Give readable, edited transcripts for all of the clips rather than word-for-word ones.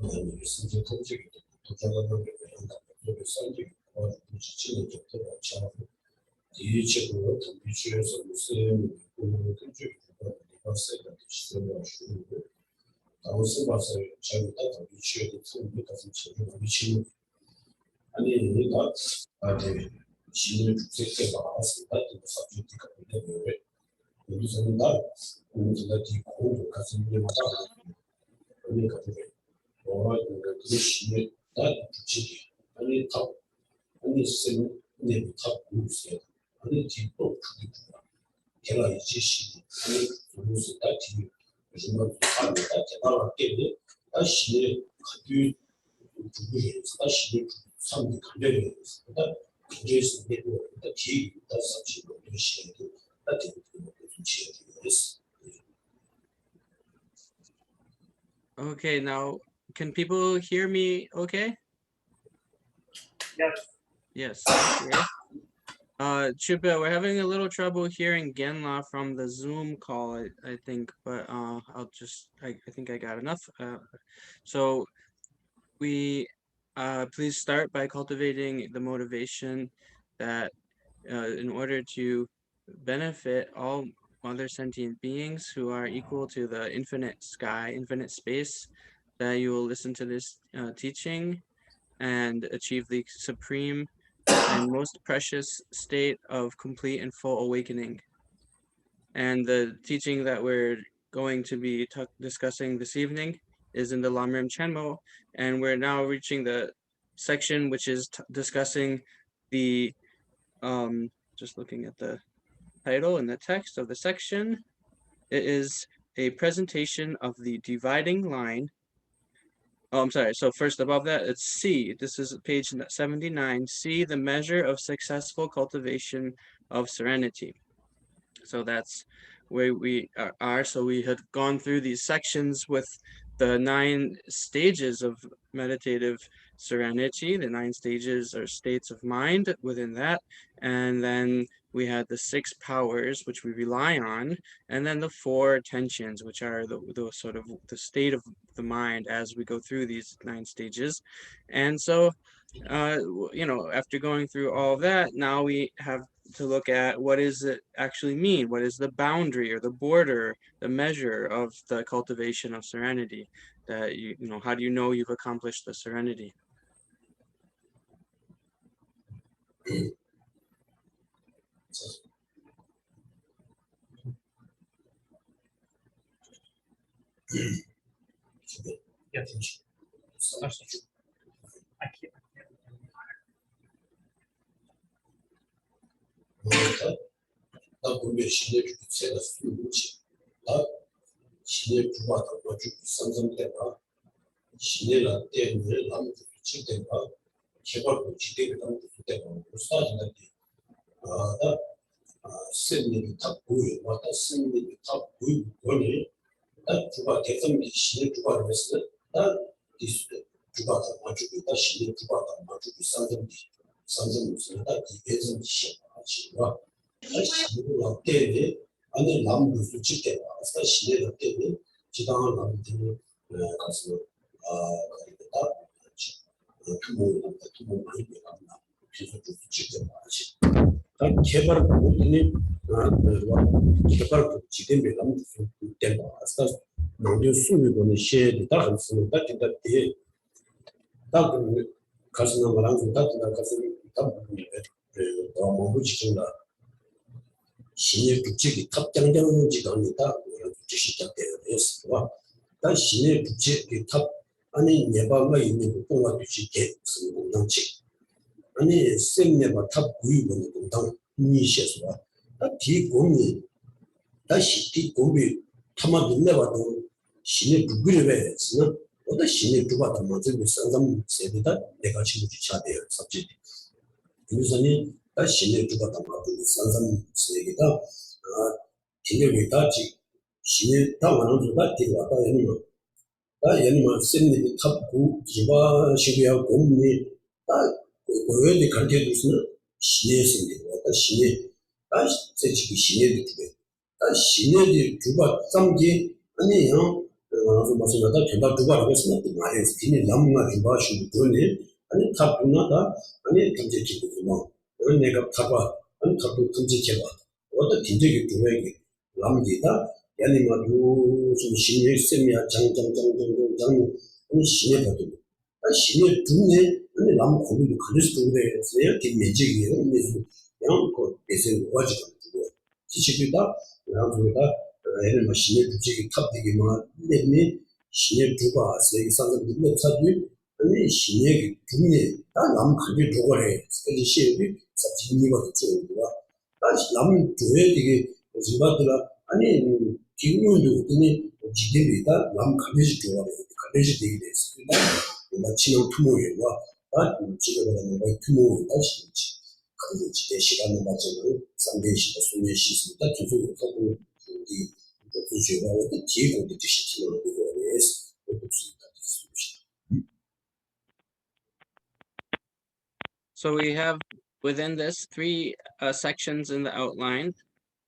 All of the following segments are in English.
아니 신체 통제기 도착하는 게 된다. 그래서 산지 지치는 적도 많고 이치로 비추에서 무슨 통제 봤어요. 시스템을 주고 다음에 봐서 제가 다 비추에 통제 같은 체계가 미치는 아니 내가 아니 신을 주색해서 나왔습니다. 그 서브젝트가 되는데 여기서는 나 우리가 뒤고 가슴이 맞아. 그러니까 그 신의 나 주체기 아니 다 아니 쌤네 다 무슨 아니 뒤도 주기구나. 걔가 이지시 아니 무슨 다 뒤 무슨 말 하는다. 제가 깨네 다 신의 가비 주기에 다 신의 상대 관련이 있습니다. 그래서 내가 다 뒤에 다 sab지로 신의 다 뒤에 주체기였어. Okay, now can people hear me okay? Yes. Yes. Okay. Chupa, we're having a little trouble hearing Genla from the Zoom call, I think, but I'll just, I think I got enough. So we please start by cultivating the motivation that in order to benefit all other sentient beings who are equal to the infinite sky, infinite space, that you will listen to this teaching and achieve the supreme and most precious state of complete and full awakening. And the teaching that we're going to be discussing this evening is in the Lamrim Chenmo, and we're now reaching the section which is discussing the, just looking at the title and the text of the section, it is a presentation of the dividing line. Oh, I'm sorry. So first above that, it's C. This is page 79. C, the measure of successful cultivation of serenity. So that's where we are. So we had gone through these sections with the 9 stages of meditative serenity. The 9 stages are states of mind within that. And then we had the 6 powers, which we rely on, and then the 4 tensions, which are the sort of the state of the mind as we go through these 9 stages. And so, after going through all of that, now we have to look at what does it actually mean? What is the boundary or the border, the measure of the cultivation of serenity? That how do you know you've accomplished the serenity? 다 보면 신의 주체가 수치, 다 신의 주마다 가지고 상상되나 신의 때문에 남을 지대가 개발도 지대가 남을 때가 사진한테 다 생님이 다 보여 왔다 생님이 다 보이고 거니 다 주가 대성이 신의 주가를 했을 다 디스 주가가 가지고 다 신의 주가가 가지고 상상 무슨 다 이해선 시가 신의 때문에 아니 남을 지대가 신의 때문에 지당을 남들이 가서 그러니까 그 많이 배웠나 그래서 좀 지대가 많지 개발 부분이 개발 지대에 남을 때가 아까 모두 수요는 시에도 다 한스는 다 된다데 다 가서는 말하는 다 가서 다 너무 지킨다 신의 주체기 탑장장은 지갑니다. 주시작되어 있어요. 다 신의 주체기 탑 아니 내방가 있는 공과 주시게 무슨 공동체 아니 생내바 탑 구이는 공동 이시에서 다 뒤공이 다시 뒤공이 타마 눈내봐도 신의 부그레에서 어떤 신의 주바다 맞은 상담 세대다 내가 지금 주차되어 삽지 그래서니 다 신의 주바다 맞은 상담 세계다 기능이 다지 신의 다원은 다 뒤와다 얘는 다 얘는 생님이 탑고 지바 시비하고 공이 다 고외의 관계도 있으면 신의 생님 왔다 신의 다 세치기 신의 주베 다 신의 주바 삼기 아니요 마찬가지다 된다 두가라고 했으나 말해서 뒤에 남나 주바시 돈이 아니 탑나다 아니 경제 기부도 그런 내가 타봐 아니 탑도 경제 제가 어떤 경제기 두에게 남기다 야니마도 좀 신의 셈이야 장장장장장 아니 신의 받도 아니 신의 두네 아니 남 고비도 그리스도 그래서 김매직이에요 근데 그냥 그 대세 와지고 지식이다 나중에다 애를 뭐 신의 두직이 탑되기만 내니 신의 두가 세계 상승 사람들이 아니 신의 두네 다남 관계 두고래 그래서 시에비 사진이가 좋은 거야 다시 남 교회 되게 지바들아 아니 기운도 되니 지대비다 남 관계지 두고래 관계지 되게 됐습니다 나 지금 투모예요 아 지금 하는 거 투모 다시 그래서 지대 시간을 맞춰서 상대시가 손에 씻습니다 계속 하고 이 주제가 어떤 기획을 주시는 거예요. So we have within this three sections in the outline.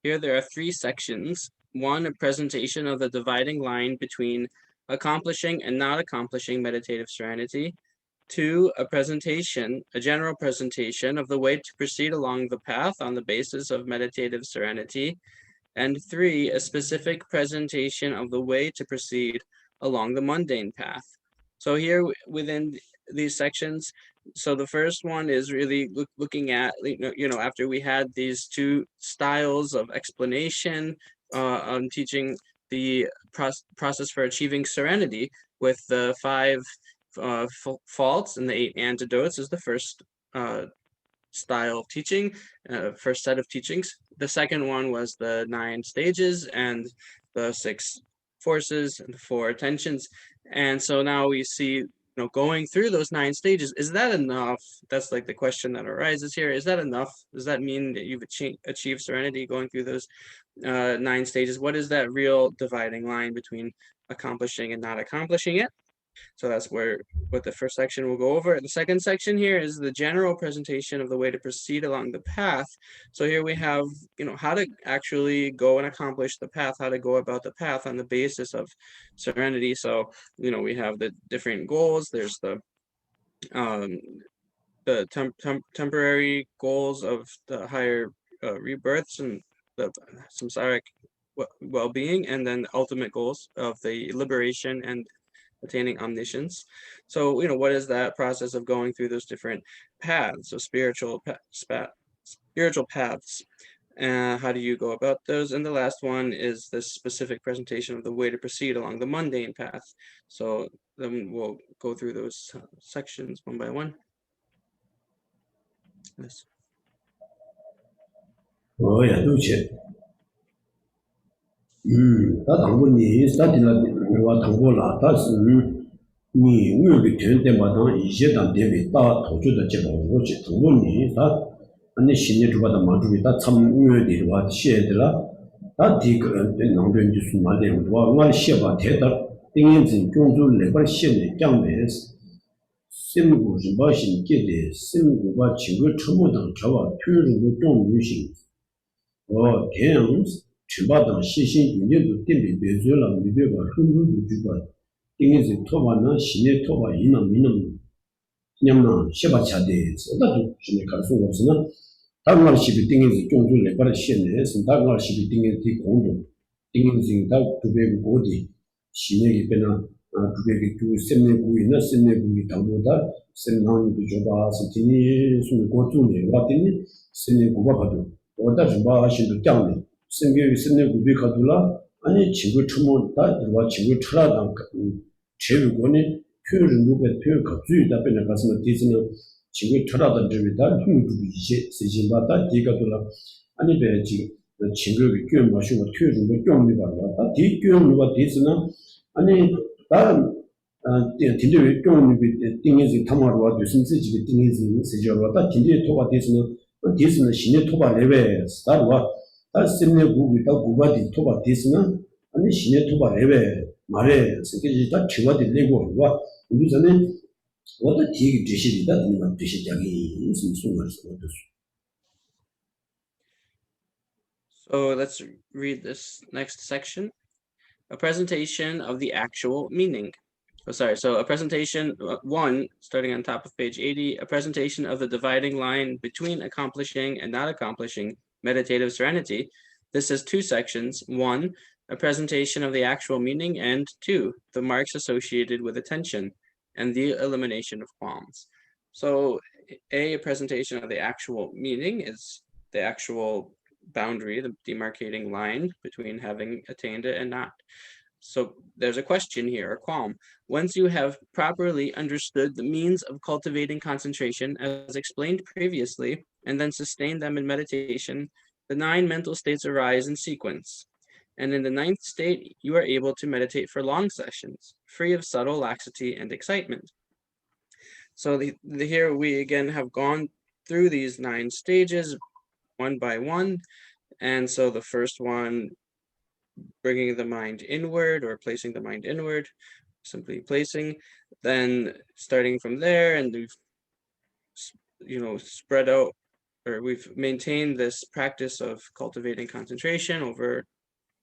Here there are three sections. One, a presentation of the dividing line between accomplishing and not accomplishing meditative serenity. Two, a general presentation of the way to proceed along the path on the basis of meditative serenity. And three, a specific presentation of the way to proceed along the mundane path. So here within these sections, so the first one is really looking at, after we had these two styles of explanation on teaching the process for achieving serenity with the 5 faults and the 8 antidotes is the first style of teaching, first set of teachings. The second one was the 9 stages and the 6 forces and the 4 tensions. And so now we see, going through those 9 stages, is that enough? That's like the question that arises here. Is that enough? Does that mean that you've achieved serenity going through those 9 stages? What is that real dividing line between accomplishing and not accomplishing it? So that's what the first section will go over. The second section here is the general presentation of the way to proceed along the path. So here we have, how to actually go and accomplish the path, how to go about the path on the basis of serenity. So, we have the different goals. There's the temporary goals of the higher rebirths and the samsaric well-being, and then the ultimate goals of the liberation and attaining omniscience. So, what is that process of going through those different paths, so spiritual paths? How do you go about those? And the last one is the specific presentation of the way to proceed along the mundane path. So then we'll go through those sections one by one. Yes. Oh, yeah, do it. 다 당분이 스타트나 와 당고라 다스 니 우유비 되는데 마다 이제단 대비 다 도주도 제보고 당분이 다 아니 신이 주바다 마주비다 참 우유들이 와 시에들라 다 디그 남변지 수마데 와 시바 대다 띵인진 종주 레벌 시에 장베스 심구 지바신 게데 심구가 지구 처모당 저와 표현으로 좀 유신 대응 주바당 시신 윤년도 때문에 배주라 미대가 흥분도 주바 띵이지 토바나 신의 토바 이나 미는 냠나 셰바차데 서다도 신의 가르송 없으나 다음날 시비 띵이지 종주 레바르 시에네 다음날 시비 띵이지 공도 띵이지 다 두배 고디 신의 베나 두배기 두 셈네구이나 셈네구이 당보다 셈나니도 줘봐 스티니 숨을 고투네 와티니 셈네구가 봐도 어다 주바 하신도 짱네 생계의 셈네구비 가둘라 아니 친구 처모다 들어와 친구 처라당 제국원이 표를 누구에 표를 가주이다 빼내 가서는 뒤지는 친구 처라던 점이다 힘도 이제 세진바다 뒤가둘라 아니 배 지금 친구의 교육 마시고 표를 뭐 경험이 받아 뒤 교육과 뒤지는 아니 다른 딘데 경험이 띵이지 탐하러 무슨 지기 띵이지 세저로다 딘데 토바 뒤지는 신의 토바 레벨 스타르와 다스네 구비다 구바디 토바 뒤지는 아니 신의 토바 레벨 말에 세계지 다 치와디 내고 와 우리 전에 어떤 뒤에 제시리다 되는 제시장이 무슨 소리를 So let's read this next section. a presentation of the actual meaning. Oh, sorry, so a presentation, one, starting on top of page 80, a presentation of the dividing line between accomplishing and not accomplishing meditative serenity. This has two sections. One, a presentation of the actual meaning, and two, the marks associated with attention and the elimination of qualms. So a presentation of the actual meaning is the actual boundary, the demarcating line between having attained it and not. So there's a question here, a qualm. Once you have properly understood the means of cultivating concentration as explained previously, and then sustain them in meditation, the 9 mental states arise in sequence. And in the 9th state, you are able to meditate for long sessions, free of subtle laxity and excitement. So here we again have gone through these 9 stages one by one. And so the first one, bringing the mind inward or placing the mind inward, simply placing, then starting from there, and we've spread out, or we've maintained this practice of cultivating concentration over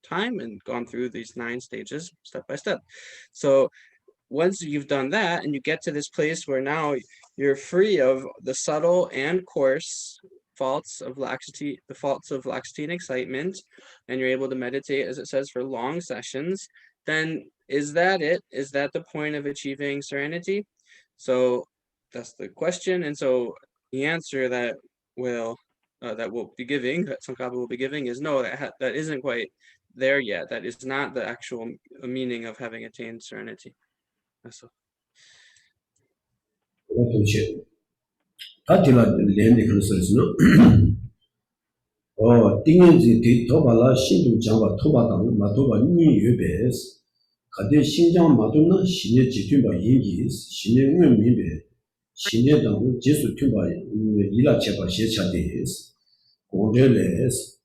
time and gone through these 9 stages step by step. So once you've done that and you get to this place where now you're free of the subtle and coarse faults of laxity, the faults of laxity and excitement, and you're able to meditate, as it says, for long sessions, then is that it? Is that the point of achieving serenity? So that's the question. And so the answer that we'll be giving, that Tsongkhapa will be giving, is no, that isn't quite there yet. That is not the actual meaning of having attained serenity. So. 띵엔지 디 토발라 신도 장바 토바당 마토바 니 유베스 가데 신장 마도나 신의 지튜바 인기 신의 응미베 신의 당 제수 튜바 이라 제바 셰차데스 고데레스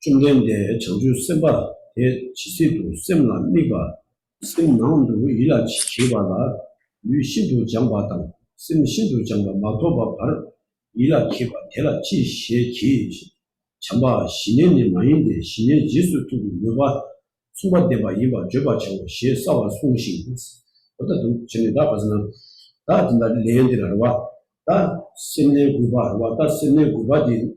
중년대 정주 셈바 대 지세도 셈라 미바 셈나운도 이라 치바라 유 신도 장바당 셈 신도 장바 마토바 바 이라 키바 테라 지셰키 참바 신년이 많은데 신년 지수 두고 여바 수바대바 이바 저바ቸው 셰사와 송신 어떤 전에다 봐서는 다 진짜 레엔들어와 다 신내 구바와 다 신내 구바디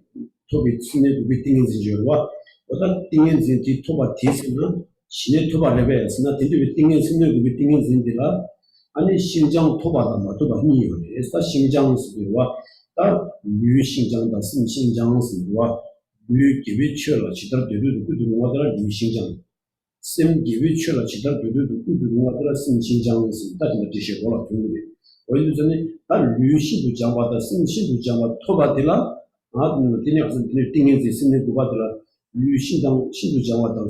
토비 신내 구비 띵인지 저와 어떤 띵인지 토바 디스는 신내 토바 레벨스나 딘데 띵인 신내 구비 띵인지라 아니 신장 토바다 마토바 니요 에스타 신장 스비와 다 유신장다 신장스와 유 기비처럼 지들 되도 그들마다 유신장 심 기비처럼 지들 되도 그들마다 신장스 다들 되셔 올라 되는데 어디 전에 다 유신도 장바다 신신도 장바 토바들라 아무 되냐서 띵인지 신내 고바들라 유신장 신도 장바다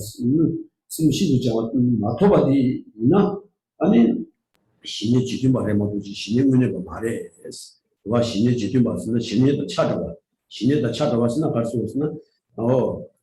신신도 장바 마토바디나 아니 신의 지금 말해 뭐지 신의 문제가 말해 와 신의 지금 봤으면 신의도 찾아와 신의도 찾아와서나 갈 수 없으나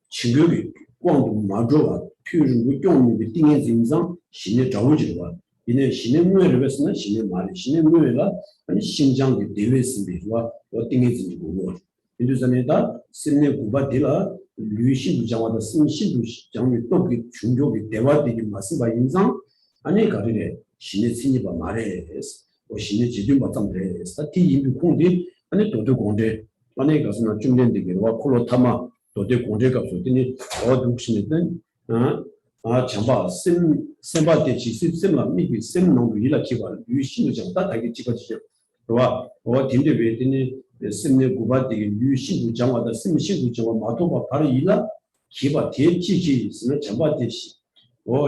친구이 광도 마저와 표준의 경험이 띵의 진상 신의 자원지와 이내 신의 문제를 했으나 신의 말이 신의 문제가 아니 신장의 대외스비와 띵의 진고 인도전에다 신의 구바딜라 류신 부장와다 신신도 장의 또그 중요의 대화들이 마스바 인상 아니 가르래 신의 신이바 말해스 신의 지금 봤던데 스타티 인도 공대 아니 도도 공대 아니 가서나 중년되게와 콜로타마 도대 공대가 소더니 어둑신이든 참바 셈바데 지시 셈라 미비 셈농 위라 기발 유신의 장다 다게 찍어지죠 와 딘데 베드니 셈네 구바데 유신의 장와다 셈신의 장와 마토바 바로 이라 기바 대지지 있으면 참바데시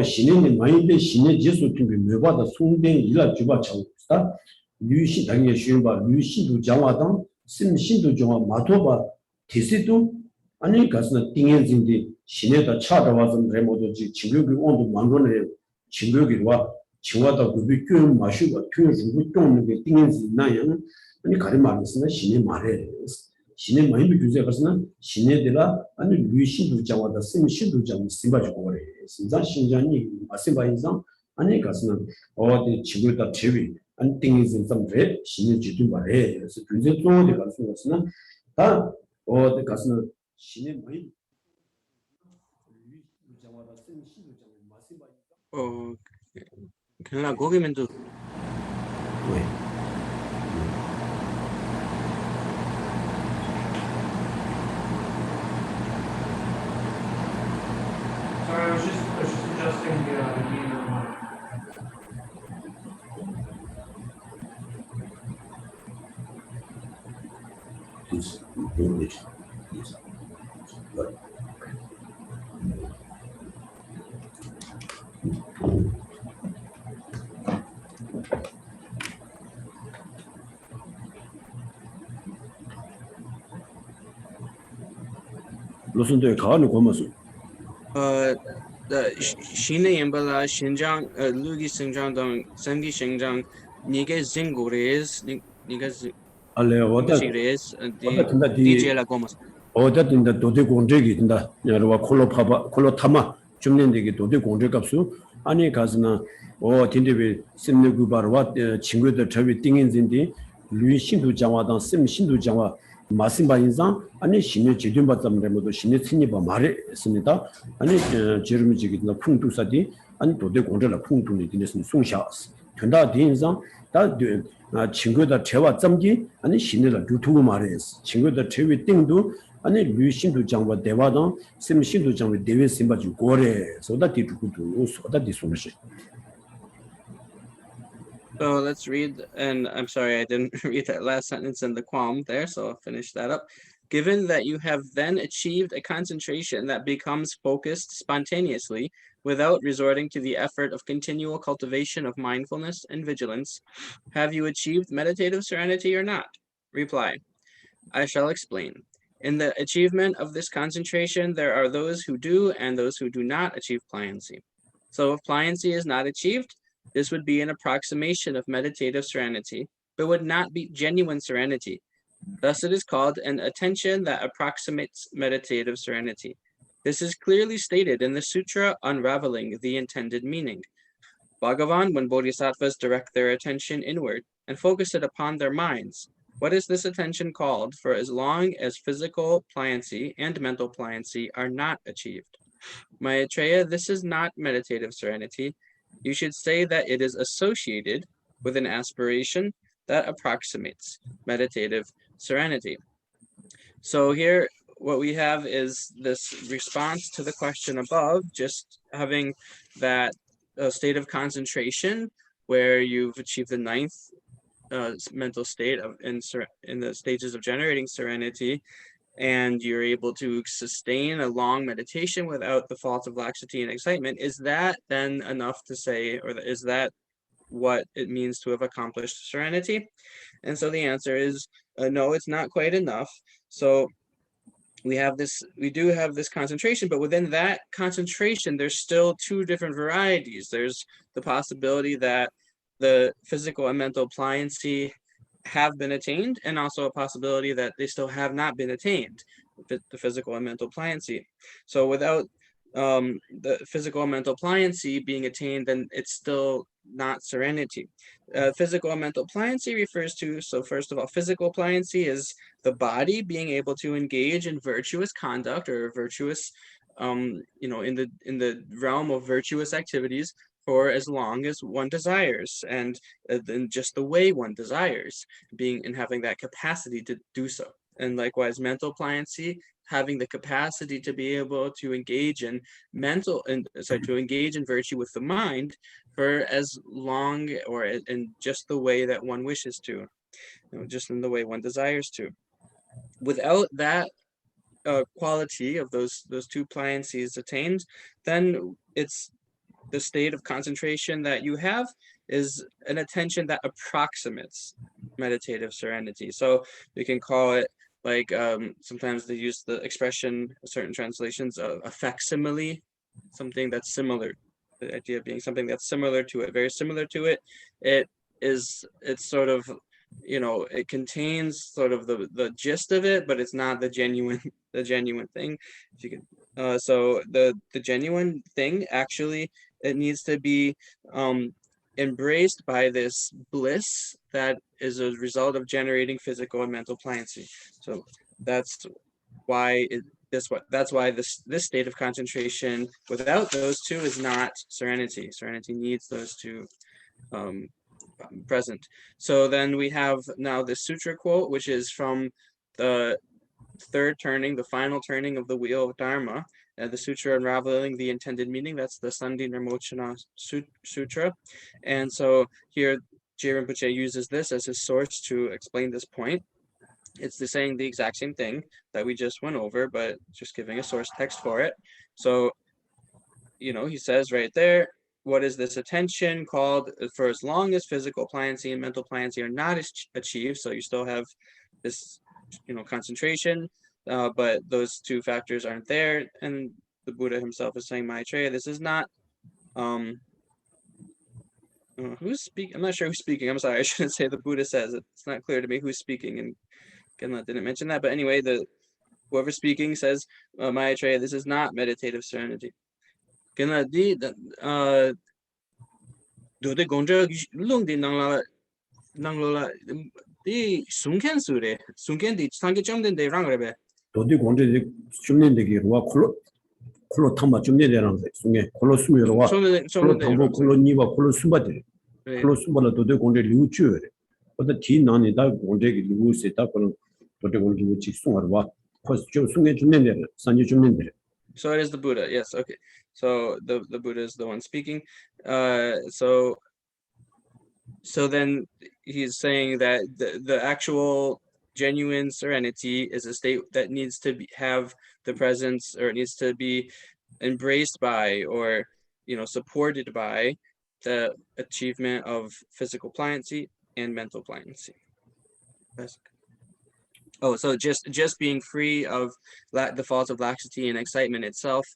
신의 마인드 신의 제수 팀이 매바다 송된 일라 주바 차우다 유시 당의 쉬바 유시도 장와당 심신도 장와 마토바 대세도 아니 가스나 띵엔진디 신에다 찾아와서 레모도지 친구기 온도 만론에 친구기와 친구다 그비 교육 마시고 교육 중고 똥는 게 띵엔진 나양 아니 가림 말했으나 신의 말해 신의 마인드 주제 가서는 신에들아 아니 유신도 장와다 심신도 장 심바지고 그래 진짜 신장이 마심바 인상 아니 가서는 어디 친구다 제비 안 띵인진 좀래 신의 지도 말해 그래서 굉장히 좋은데 가서는 다 어디 가서는 신의 마인드 장와다 심신도 장 그러나 거기면 또 왜? Sorry, I was just adjusting the meter. It's English. But 로슨도에 가는 고마수. 신의 엠발라 신장 루기 성장 등 생기 성장 니게 징고레스 니가 알레 어다 징고레스 어다 디제라 고마스 어다 된다 도대 공제기 된다. 여러와 콜로 파바 콜로 타마 줌nen데기 도대 공제 값수 아니 가스나 딘데베 심네구 바르와 친구들 저비 띵인진디 루이 신도 장화당 심 신도 장화 마심바 인상 아니 신의 제준 받자면 모두 신의 친이바 말했습니다. 아니 제르미지기나 풍두사디 아니 도대 공제라 풍두니 디네스 송샤스 된다 디인상 다 친구들 재와 점기 아니 신의 유튜브 말했어. 친구들 재위 띵도 아니 루이신도 장과 대화당 심신도 장과 대외 심바지 고래 소다 디두구도 소다 디소르시. So let's read, and I'm sorry I didn't read that last sentence in the qualm there, so I'll finish that up. Given that you have then achieved a concentration that becomes focused spontaneously without resorting to the effort of continual cultivation of mindfulness and vigilance, have you achieved meditative serenity or not? Reply, I shall explain. In the achievement of this concentration, there are those who do and those who do not achieve pliancy. So if pliancy is not achieved, this would be an approximation of meditative serenity, but would not be genuine serenity. Thus it is called an attention that approximates meditative serenity. This is clearly stated in the sutra unraveling the intended meaning. Bhagavan, when bodhisattvas direct their attention inward and focus it upon their minds, what is this attention called for as long as physical pliancy and mental pliancy are not achieved? Maitreya, this is not meditative serenity. You should say that it is associated with an aspiration that approximates meditative serenity. So here, what we have is this response to the question above, just having that state of concentration where you've achieved the ninth mental state of in the stages of generating serenity, and you're able to sustain a long meditation without the fault of laxity and excitement. Is that then enough to say, or is that what it means to have accomplished serenity? And so the answer is no, it's not quite enough. So we do have this concentration, but within that concentration, there's still two different varieties. There's the possibility that the physical and mental pliancy have been attained, and also a possibility that they still have not been attained, the physical and mental pliancy. So without the physical and mental pliancy being attained, then it's still not serenity. Physical and mental pliancy refers to, so first of all, physical pliancy is the body being able to engage in virtuous conduct or virtuous, in the realm of virtuous activities for as long as one desires, and then just the way one desires, being and having that capacity to do so. And likewise, mental pliancy, having the capacity to be able to engage in to engage in virtue with the mind for as long or in just the way that one wishes to, just in the way one desires to. Without that quality of those two pliancies attained, then it's the state of concentration that you have is an attention that approximates meditative serenity. So we can call it, like sometimes they use the expression, certain translations, a facsimile, something that's similar. The idea of being something that's similar to it, very similar to it. It's sort of, it contains sort of the gist of it, but it's not the genuine thing. If you can, so the genuine thing actually, it needs to be embraced by this bliss that is a result of generating physical and mental pliancy. So that's why that's why this state of concentration without those two is not serenity. Serenity needs those two present. So then we have now the sutra quote, which is from the third turning, the final turning of the wheel of Dharma, the sutra unraveling the intended meaning. That's the Sandhi Nirmochana Sutra. And so here, J. Rinpoche uses this as his source to explain this point. It's saying the exact same thing that we just went over, but just giving a source text for it. So, he says right there, what is this attention called? For as long as physical pliancy and mental pliancy are not achieved, so you still have this, concentration, but those two factors aren't there. And the Buddha himself is saying, Maitreya, this is not, who's speaking? I'm not sure who's speaking. I'm sorry, I shouldn't say the Buddha says it. It's not clear to me who's speaking, and Genla didn't mention that. But anyway, whoever speaking says, Maitreya, this is not meditative serenity. Genla di dode gongzhe lung di nanglola di sungken sure sungken di sange chomden de rangrebe. 도디 공제 춤nen데기와 콜로 탐마 춤nen데랑 중에 콜로 수미로와 콜로 탐보 콜로 니와 콜로 숨바데 콜로 숨바라 도디 공제 리우추에 어디 디나니다 공제기 리우세다 콜로 도디 공제 우치 숭아와 코스 좀 숭에 춤nen데 산지 춤nen데. So it is the Buddha. Yes. Okay. So the Buddha is the one speaking. So then he's saying that the actual genuine serenity is a state that needs to have the presence, or it needs to be embraced by, or supported by the achievement of physical pliancy and mental pliancy. Oh, so just being free of the faults of laxity and excitement itself,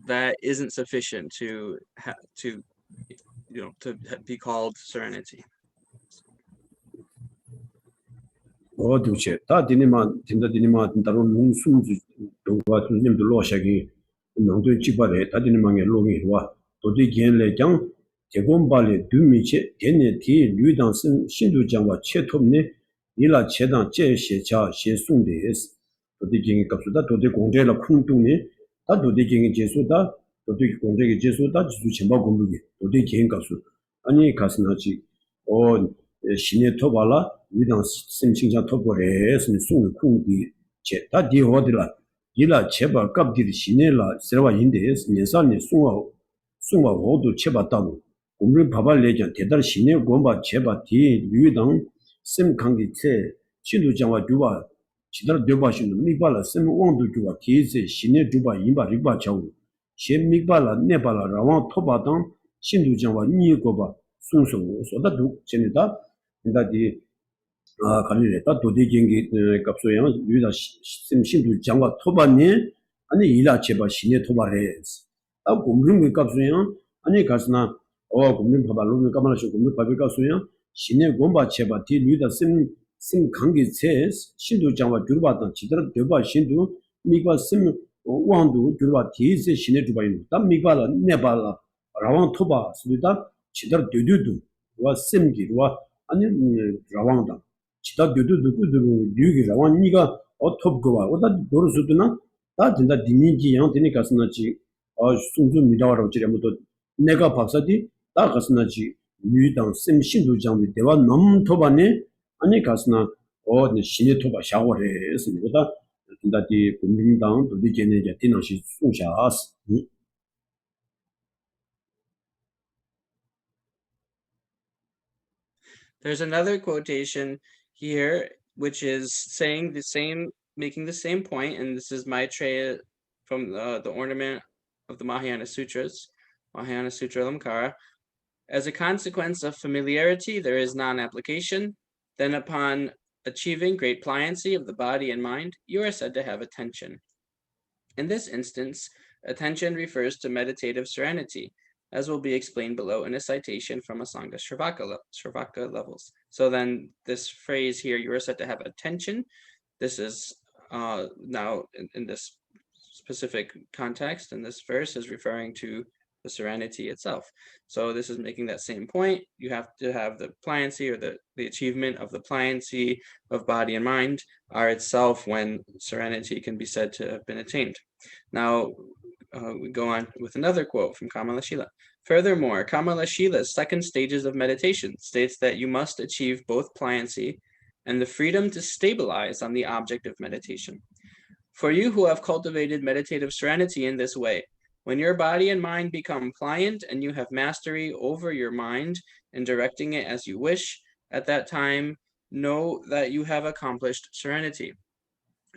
that isn't sufficient to be called serenity. 어두체 다 디니만 딘다 디니만 다른 뭉숨지 도가 주님도 로샤기 농도 찍바래 다 디니만에 로기와 도디 겐레장 제곰발레 두미체 데네티 류당슨 신두장과 체톱네 일라 체당 제셰차 셰송데스 도디 겐이 갑수다 도디 공제라 쿵뚱네 다 도디 겐이 제수다 도디 공제기 제수다 지수 쳔바 공부기 도디 겐 갑수 아니 가스나지 신의 토발라 위당 심칭자 토벌에서 송을 쿵디 제다 디오들라 일라 제바 갑디 신의라 세와 인데스 년산이 송와 모두 제바다고 우리 바발 레전 대달 신의 공바 제바 디 위당 심강기 체 신두장과 주바 지달 되바신 미발라 심 왕도 주바 디세 신의 주바 인바 리바 차우 셰 미발라 네발라 라왕 토바당 신두장과 니고바 송송 소다도 제니다 인다디 간이랬다 도대경기 값소양 유다 심신도 장과 토바니 아니 일아 제바 신의 토바레 아 공룡의 값소양 아니 가스나 공룡 바발로 까마라쇼 공룡 바비 값소양 신의 공바 제바 디 유다 심 강기 체 신도 장과 줄바던 지들 되바 신도 미바 심 왕도 줄바 디세 신의 주바인 담 미바라 네발라 라왕 토바 스리다 지들 되두두 와 심기 와 아니 라왕다 지다 두두두두 류기 라왕 니가 어톱고와 오다 도르수드나 다 진짜 디니지 양 되니 가스나지 순수 미다와로 지레모도 내가 박사디 다 가스나지 류당 심신도 장비 대화 넘 토바네 아니 가스나 신의 토바 샤워레 했습니다 진짜 디 국민당 도디제네게 디나시 송샤스 There's another quotation here, which is saying making the same point, and this is Maitreya from the ornament of the Mahayana Sutras, Mahayana Sutra Lamkara. As a consequence of familiarity, there is non-application. Then upon achieving great pliancy of the body and mind, you are said to have attention. In this instance, attention refers to meditative serenity, as will be explained below in a citation from Asanga Shravaka levels. So then this phrase here, you are said to have attention. This is now in this specific context, and this verse is referring to the serenity itself. So this is making that same point. You have to have the pliancy, or the achievement of the pliancy of body and mind are itself when serenity can be said to have been attained. Now, we go on with another quote from Kamala Shila. Furthermore, Kamala Shila's second stages of meditation states that you must achieve both pliancy and the freedom to stabilize on the object of meditation. For you who have cultivated meditative serenity in this way, when your body and mind become pliant and you have mastery over your mind and directing it as you wish, at that time, know that you have accomplished serenity.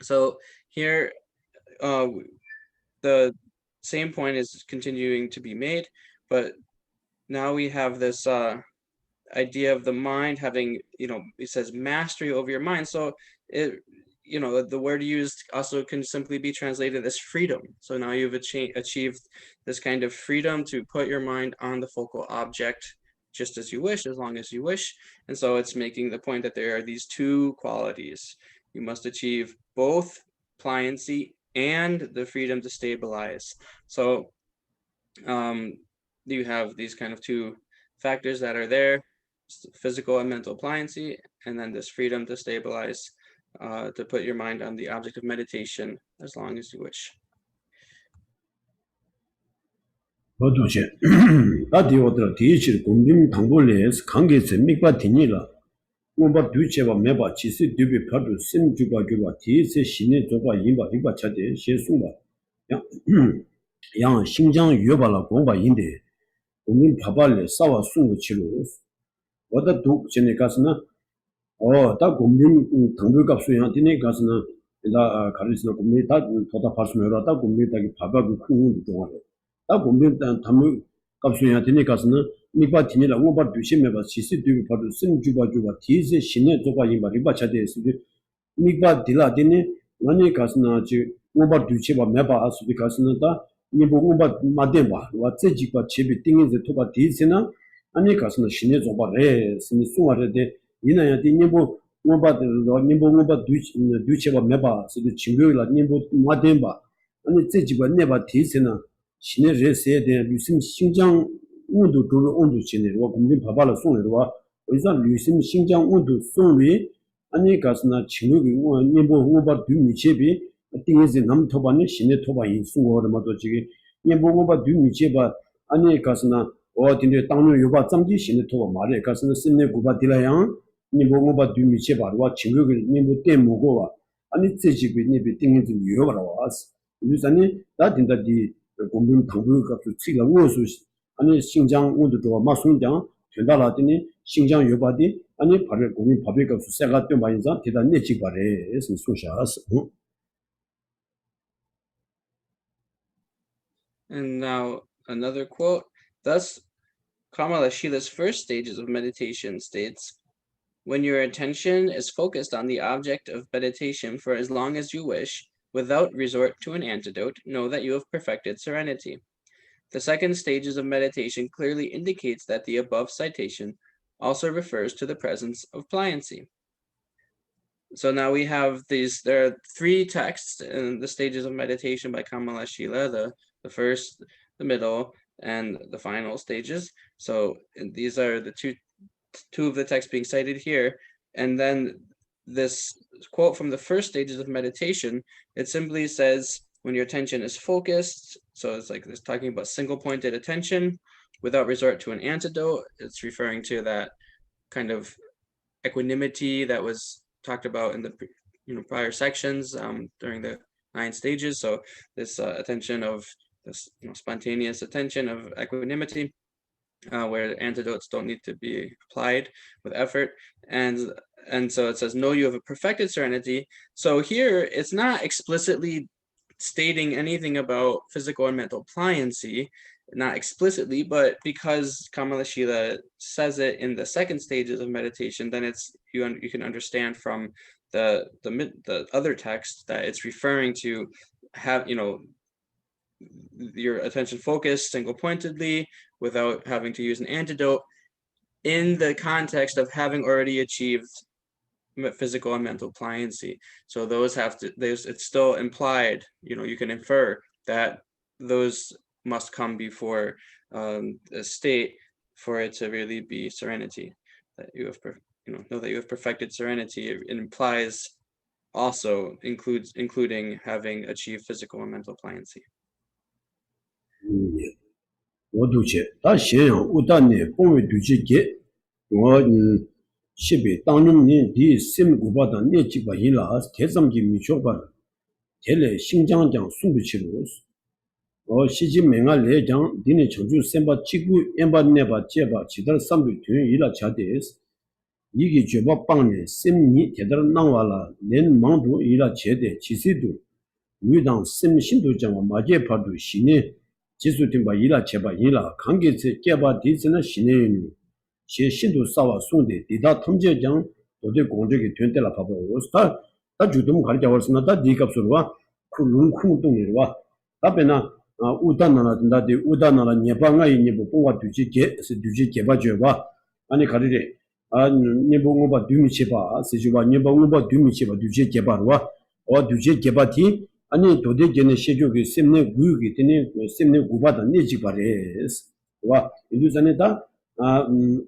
So here, the same point is continuing to be made, but now we have this idea of the mind having, it says mastery over your mind. So it, the word used also can simply be translated as freedom. So now you've achieved this kind of freedom to put your mind on the focal object just as you wish, as long as you wish. And so it's making the point that there are these two qualities. You must achieve both pliancy and the freedom to stabilize. So you have these kind of two factors that are there, physical and mental pliancy, and then this freedom to stabilize, to put your mind on the object of meditation as long as you wish. Ngomba ducheba meba chisi dubi padu sim juba juba tiise shine zoba yinba riba chade she sungba yang Xinjiang yueba la gongba yinde gongin pabale sawa sungu chilo wada duk chene kasna da gongin tangbu kapsu yang dine kasna da karisna gongin da toda pasmero da gongin da pabagu kungu dongare da gongin tamu kapsu yang dine kasna 미바 티니라 오바 두시메바 시시 두비 파도 심 주바 주바 티제 신네 조바 이바 리바 차데 수디 미바 딜라디니 나니 가스나 지 오바 두치바 메바 아수디 가스나다 니보 오바 마데바 와체지바 체비 띵인제 토바 디세나 아니 가스나 신네 조바 레 스니 수마레데 이나야디 니보 오바 니보 오바 두치바 메바 수디 징교라 니보 마데바 아니 제지바 네바 디세나 신네 레세데 루심 신장 온도 도로 온도 지내로 공민 바발로 송으로와 의사 류심 신장 온도 송위 아니 가스나 친구기 님보 오바 뒤미체비 띵이지 남토바니 신의 토바인 송어르마도 지기 님보 오바 뒤미체바 아니 가스나 어딘데 땅노 요바 잠지 신의 토바 말에 가스나 신의 구바 딜라양 님보 오바 뒤미체바와 친구기 님보 때모고와 아니 제지비 니비 띵이지 요바라와스 유산이 다딘다디 공민 당부가 치가 오수 아니 신장 온도도 마송장 된다라더니 신장 여바디 아니 바를 공인 법의가 수세가 또 많이자 대단히 지바래 해서 소샤스. And now another quote. Thus, Kamala Shila's first stages of meditation states, when your attention is focused on the object of meditation for as long as you wish, without resort to an antidote, know that you have perfected serenity. The second stages of meditation clearly indicates that the above citation also refers to the presence of pliancy. So now we have there are three texts in the stages of meditation by Kamala Shila, the first, the middle, and the final stages. So these are the two of the texts being cited here. And then this quote from the first stages of meditation, it simply says, when your attention is focused, so it's like it's talking about single-pointed attention without resort to an antidote. It's referring to that kind of equanimity that was talked about in the prior sections during the 9 stages. So this attention of this spontaneous attention of equanimity, where antidotes don't need to be applied with effort, and so it says, "No, you have a perfected serenity." So here it's not explicitly stating anything about physical and mental pliancy, not explicitly, but because Kamala Shila says it in the second stages of meditation, then it's you can understand from the other text that it's referring to have your attention focused single-pointedly without having to use an antidote in the context of having already achieved physical and mental pliancy. So those it's still implied, you can infer that those must come before a state for it to really be serenity, that you have know that you have perfected serenity. It implies also including having achieved physical and mental pliancy. 모두 제 다시요 우단네 공회 두지게 뭐 시비 당님니 디 심구바다 내지바 일라 대삼기 미쇼바 텔레 신장장 순부치로 시진맹아 레장 디네 청주 셈바 지구 엠바네바 제바 지달 삼부 뒤 일라 차데스 이게 제바 빵네 심니 대달 나와라 낸 망도 일라 제데 지시도 위당 심신도 정와 마제 파도 시네 지수팀바 일라 제바 일라 관계체 깨바 디스나 시네니 제 신도 싸와 송데 디다 통제장 도대 공적이 된때라 봐봐요 스타 다 주동 가르쳐 왔으나 다 디갑서와 쿨룽쿵동이와 답에나 우단나라 된다데 우단나라 예방아 이니보 봉과 두지게 두지게 봐줘봐 아니 가르래 니봉오바 두미치바 세주바 니봉오바 두미치바 두지게 봐와 두지게 봐티 아니 도대게네 셰조게 셈네 구유게 되네 셈네 구바다 내지 바레스 와 이두산에다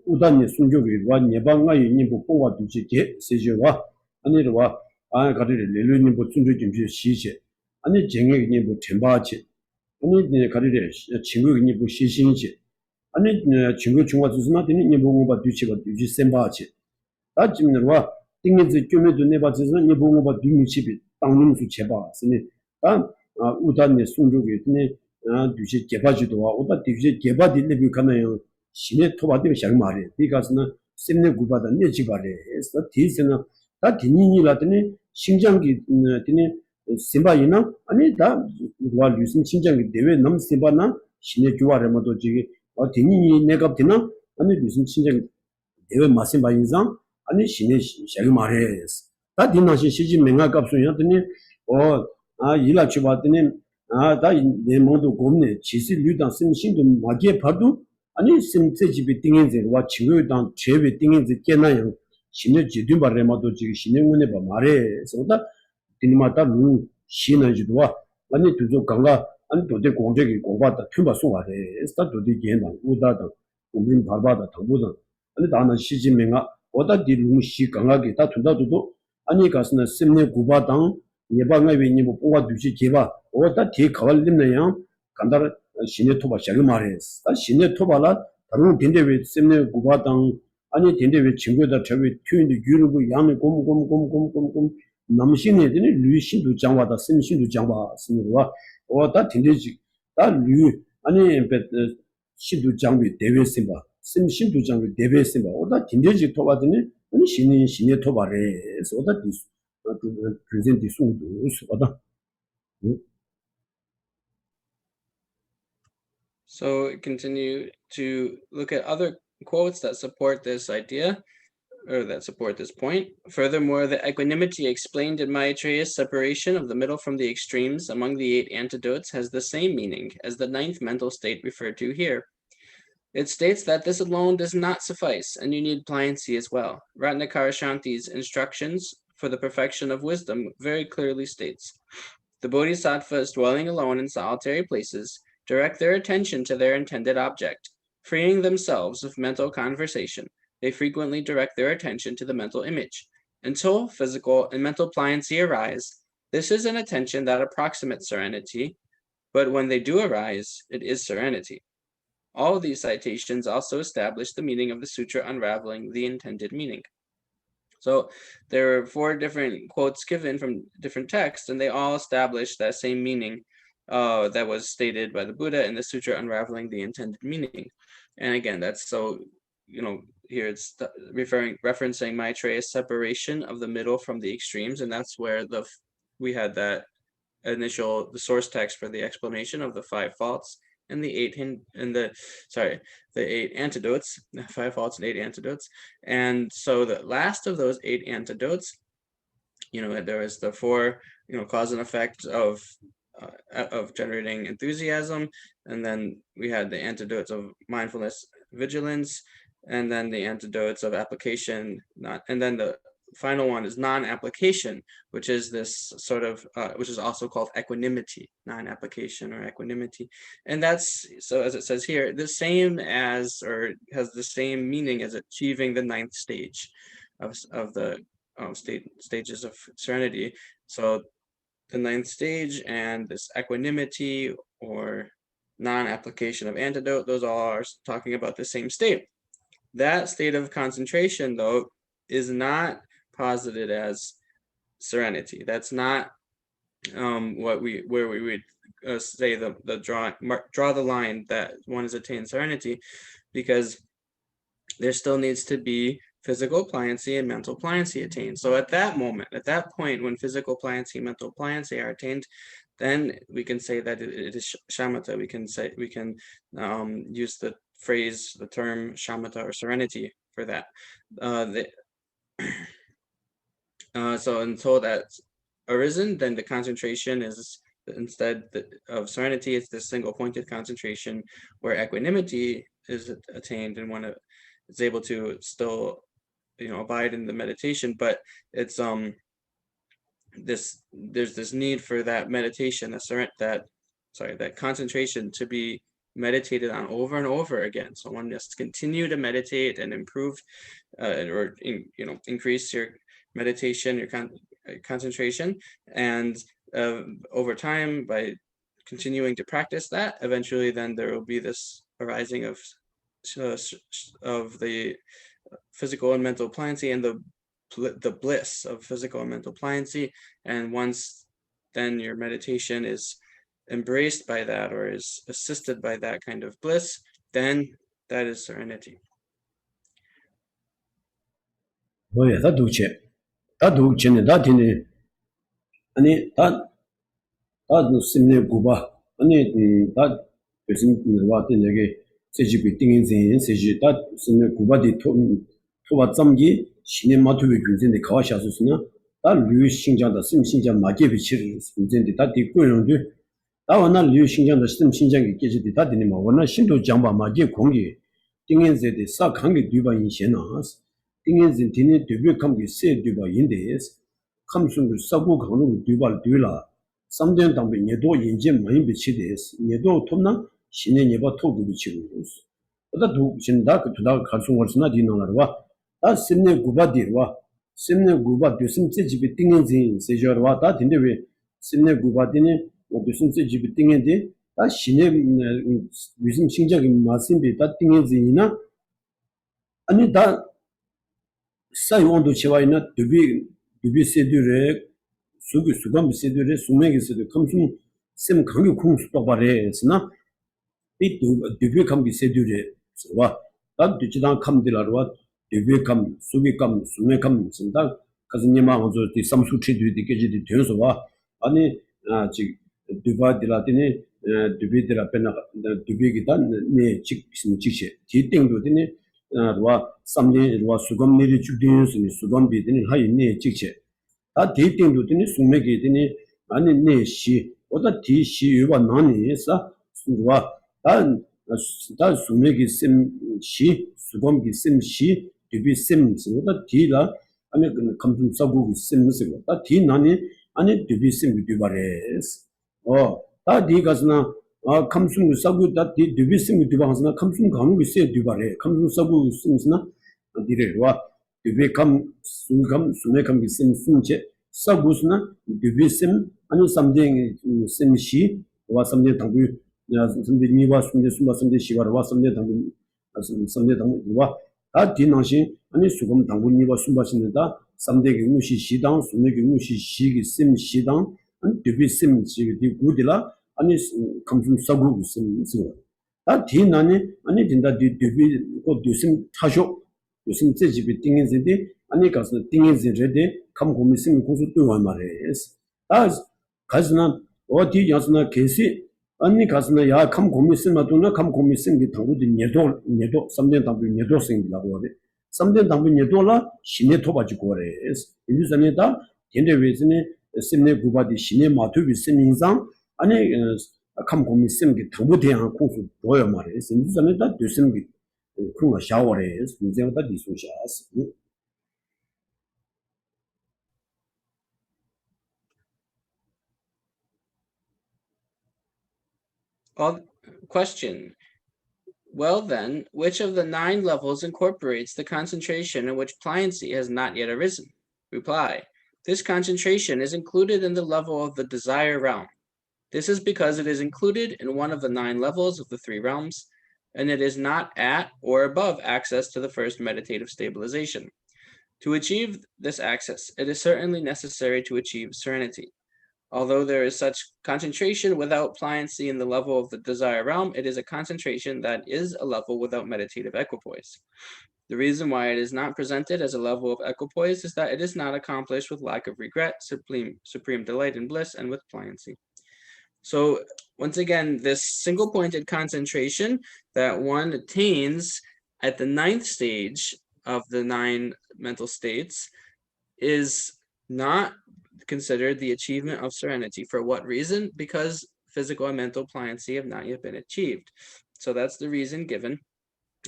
우단네 순조게 와 예방아 이니보 봉과 두지게 세주와 아니르와 가르래 레르니보 순조김지 시제 아니 쟁역이 뭐 템바치 아니 가리래 친구이 뭐 시신지 아니 친구 중화주스나 되는 이 뭐가 뒤치가 뒤지 셈바치 다짐들와 띵이지 교매도 내바지는 이 뭐가 뒤미치비 땅놈수 제바 스니 우단네 순족이 되네 뒤지 개바지도 와 오다 뒤지 개바딜레 비카나요 신의 토바디 샤 말이 비가스나 셈네 구바다 내지 바래 그래서 뒤스나 다 디니니라더니 심장기 되네 심바이나 아니 다 누가 유심 심장이 대회 넘 심바나 신의 교화래마도 지기 디니 내가 되나 아니 유심 심장 대회 마심바 인상 아니 신의 샤기 말해스 다 디나시 시지 맹아 값소야더니 일라 주바더니 다내 모두 곰네 지시 류당 심신도 마게 봐도 아니 심세집이 띵인제 와 친구당 제베 띵인제 깨나요 신의 지든 바래마도 지기 신의 운에 봐 말해서 다 디마타 루 시나지도와 아니 두조 강가 아니 도대 공적이 공바다 튜바 소와레 스타 도대 게나 우다다 우린 바바다 당보다 아니 다나 시진맹아 오다 디루시 강하게 다 둔다도도 아니 가스나 심내 구바당 예방의 왜니 뭐 뽑아 두지 개바 오다 디 가발림네야 간다라 신의 토바 샤기 말했어 다 신의 토바라 다른 딘데 왜 심내 구바당 아니 딘데 왜 친구다 저기 튜인데 유르고 양을 곰 남신이 되는 류신도 장와다 심신도 장와 스미와 오다 딘데지 다류 아니 신도 장비 대회심바 심신도 장비 대회심바 오다 딘데지 토바더니 아니 신의 토바래 오다 디스 프레젠티 송도 오다 So continue to look at other quotes that support this idea, or that support this point. Furthermore, the equanimity explained in Maitreya's separation of the middle from the extremes among the 8 antidotes has the same meaning as the 9th mental state referred to here. It states that this alone does not suffice, and you need pliancy as well. Ratnakarashanti's instructions for the perfection of wisdom very clearly states, the bodhisattvas dwelling alone in solitary places direct their attention to their intended object, freeing themselves of mental conversation. They frequently direct their attention to the mental image. Until physical and mental pliancy arise, this is an attention that approximates serenity, but when they do arise, it is serenity. All of these citations also establish the meaning of the sutra unraveling the intended meaning. So there are 4 different quotes given from different texts, and they all establish that same meaning that was stated by the Buddha in the sutra unraveling the intended meaning. And again, that's so, here it's referencing Maitreya's separation of the middle from the extremes, and that's where we had that the source text for the explanation of the 5 faults and the 8 antidotes, 5 faults and 8 antidotes. And so the last of those 8 antidotes, there was the 4, cause and effect of generating enthusiasm, and then we had the antidotes of mindfulness, vigilance, and then the antidotes of application, and then the final one is non-application, which is this sort of, which is also called equanimity, non-application or equanimity. And that's, so as it says here, the same as, or has the same meaning as achieving the 9th stage of the stages of serenity. So the 9th stage and this equanimity or non-application of antidote, those all are talking about the same state. That state of concentration, though, is not posited as serenity. That's not where we would say the draw the line that one has attained serenity, because there still needs to be physical pliancy and mental pliancy attained. So at that moment, at that point, when physical pliancy and mental pliancy are attained, then we can say that it is shamatha. We can use the phrase, the term shamatha or serenity for that. So until that's arisen, then the concentration is, instead of serenity, it's this single pointed concentration where equanimity is attained, and one is able to still, abide in the meditation, but it's there's this need for that meditation, that concentration to be meditated on over and over again. So one must continue to meditate and improve, or increase your meditation, your concentration, and over time, by continuing to practice that, eventually then there will be this arising of the physical and mental pliancy and the bliss of physical and mental pliancy. And once then your meditation is embraced by that, or is assisted by that kind of bliss, then that is serenity. 다원나 류신장의 시스템 신장이 깨지디 다디니 뭐 원나 신도 장바 마게 공기 띵엔제데 사 강기 뒤바 인신나스 띵엔진 디니 뒤비 감기 세 뒤바 인데스 감순을 사고 강로 뒤바 뒤라 삼전 당비 예도 인제 많이 비치데스 예도 톱나 신의 예바 토구 비치고스 어다 두 신다 그 두다 갈수 월스나 디노라와 다 심내 구바디와 심내 구바 뒤심제 집이 띵엔진 세저와 다 딘데베 심내 구바디니 무슨 집이 띵인데 다 신의 무슨 신장이 마신데 다 띵인지나 아니 다 사이원도 치와이나 두비 세드레 수감 세드레 수맥에서도 감수 심 강이 공수도 바래스나 이 두비 감기 세드레 와 뒤지당 감들라와 두비 감 수비 감 수맥 감 쓴다 가즈니마 먼저 디 삼수치 뒤디게지 되어서 와 아니 지금 두바 디라티네 두비 디라페나 두비 기단 네 직시 디땡도디네 와 삼네 와 수감네리 주디스니 수감비디네 하이네 직시 다 디땡도디네 수메게디네 아니 네시 오다 디시 유바 나니사 와다 수메기 심시 수감기 심시 두비 심스 오다 디라 아니 감tum 사고기 심스 다 디나니 아니 두비 심 두바레스 다 디가스나 감순 사고 다 디비스미 디바스나 감순 감이 세 디바레 감순 사고 심스나 디레와 디베감 수감 수메감 비심 순체 사고스나 디비심 아니 삼딩 심시 와 삼딩 당부 삼딩 니와 순데 숨바 삼딩 시바와 삼딩 당부 삼딩 당부와 다 디나시 아니 수감 당부 니와 숨바 신다 삼딩 무시 시당 수메기 무시 시기 심 시당 두비 심 지기 구딜라 아니 감좀 사고 심 다 디나니 아니 딘다 두비 고 두심 타쇼 두심 제집이 띵인진데 아니 가서 띵인진데 감고미 심 고수 또와 말레스 다 가스나 어디 야스나 계시 아니 가스나 야 감고미 심마도나 감고미 심기 당고디 녀도 삼년 당비 녀도 생기라고 하네 삼년 당비 녀도라 신의 토바지 고레스 인주산에다 겐데 외스네 심내 구바디 신의 마투비 심인상 아니 감고미 심기 더부대한 공수 보여 말이에요. 인주산에다 되심기 그거 샤워레스 이제부터 디소샤스 Question. Well then, which of the 9 levels incorporates the concentration in which pliancy has not yet arisen? Reply. This concentration is included in the level of the desire realm. This is because it is included in one of the 9 levels of the 3 realms, and it is not at or above access to the first meditative stabilization. To achieve this access, it is certainly necessary to achieve serenity. Although there is such concentration without pliancy in the level of the desire realm, it is a concentration that is a level without meditative equipoise. The reason why it is not presented as a level of equipoise is that it is not accomplished with lack of regret, supreme delight and bliss, and with pliancy. So once again, this single-pointed concentration that one attains at the 9th stage of the 9 mental states is not considered the achievement of serenity. For what reason? Because physical and mental pliancy have not yet been achieved. So that's the reason given.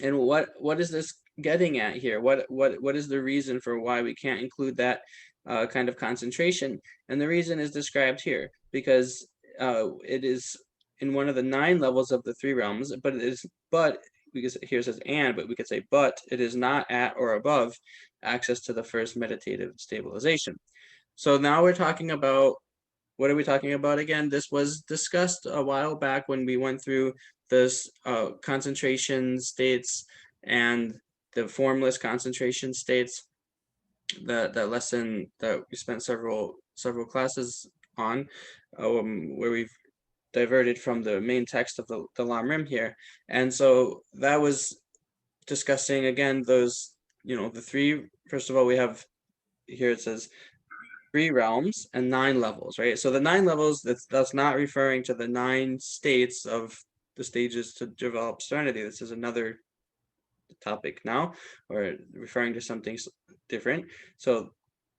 And what is this getting at here? What is the reason for why we can't include that kind of concentration? And the reason is described here, because it is in one of the 9 levels of the 3 realms, but because here it says but we could say but it is not at or above access to the first meditative stabilization. So now we're talking about, what are we talking about again? This was discussed a while back when we went through this concentration states and the formless concentration states, that lesson that we spent several classes on, where we've diverted from the main text of the Lamrim here. And so that was discussing again those, the 3, first of all, we have here it says 3 realms and 9 levels, right? So the 9 levels, that's not referring to the 9 states of the stages to develop serenity. This is another topic now, or referring to something different. So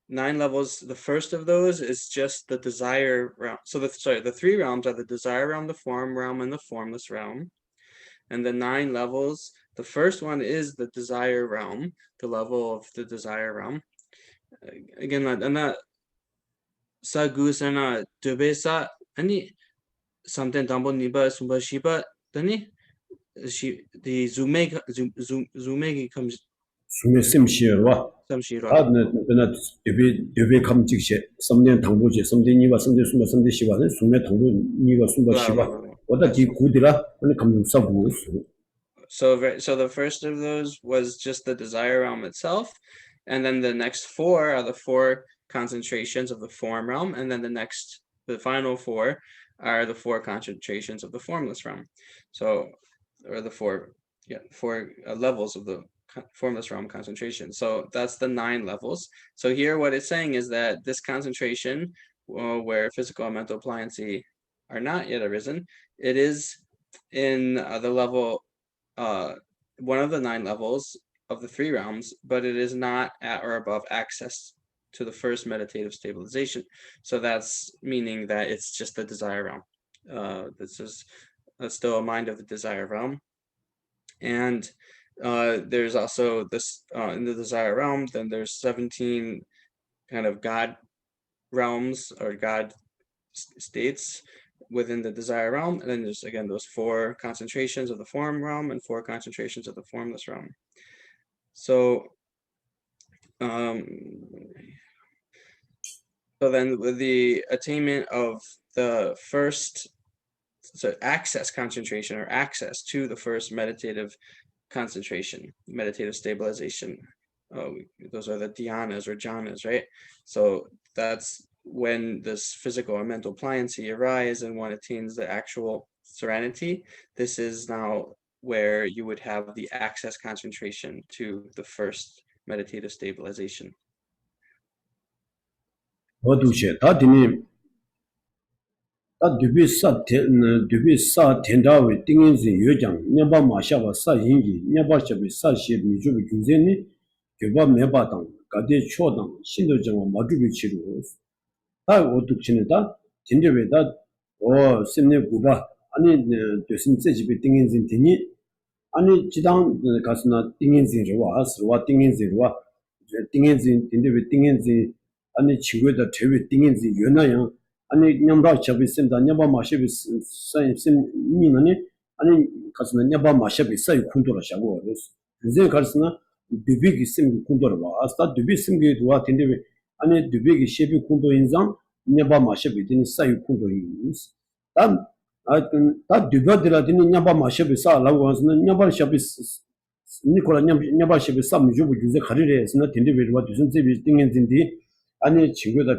9 levels, the first of those is just the desire realm. So the 3 realms are the desire realm, the form realm, and the formless realm. And the 9 levels, the first one is the desire realm, the level of the desire realm. Again, and sa gusana dubesa ani something tambo niba sumba shiba tani the zumegi comes 수메심 시어와 some shiro. 다는 데베 감직시 섬년 당보지 섬대니와 섬대 숨바 섬대 시와는 수메 당보 니와 숨바 시와 어다 기 구디라 아니 감사부. So the first of those was just the desire realm itself, and then the next 4 are the 4 concentrations of the form realm, and then the final 4 are the 4 concentrations of the formless realm. So, or the 4 levels of the formless realm concentration. So that's the 9 levels. So here what it's saying is that this concentration, where physical and mental pliancy are not yet arisen, it is in the level, one of the 9 levels of the 3 realms, but it is not at or above access to the first meditative stabilization. So that's meaning that it's just the desire realm. This is still a mind of the desire realm. And there's also this, in the desire realm, then there's 17 kind of God realms or God states within the desire realm. And then there's, again, those 4 concentrations of the form realm and 4 concentrations of the formless realm. So, so then with the attainment of the first, access concentration, or access to the first meditative concentration, meditative stabilization, those are the dhyanas or jhanas, right? So that's when this physical or mental pliancy arise and one attains the actual serenity. This is now where you would have the access concentration to the first meditative stabilization. 어두셰 다디니 다 두비사 텐다위 띵인지 요장 냐바 마샤바 사인기 냐바샤비 사시 미주비 중제니 교바 메바당 가데 초당 신도정 마주비 치료 다 오둑치네다 진저베다 오 심네 구바 아니 되심세 집이 띵인지 되니 아니 지당 가스나 띵인지와 아스와 띵인지와 띵인지 진저베 띵인지 아니 친구들 제비 띵인지 연나요 아니 냠바 샤비 셈다 냠바 마샤비 셈 니나니 아니 가스나 냠바 마샤비 사이 쿤도라 샤고 이제 가스나 두비기 셈 쿤도라 와 아스타 두비 셈게 도와 텐데 아니 두비기 셰비 쿤도 인장 냠바 마샤비 데니 사이 쿤도 인스 다 두바드라 데니 냠바 마샤비 사 라고 하스나 냠바 샤비 니콜라 냠바 샤비 쌈 주부 주제 가리레 스나 텐데 베르와 두슨 제비 띵엔 딘디 아니 친구다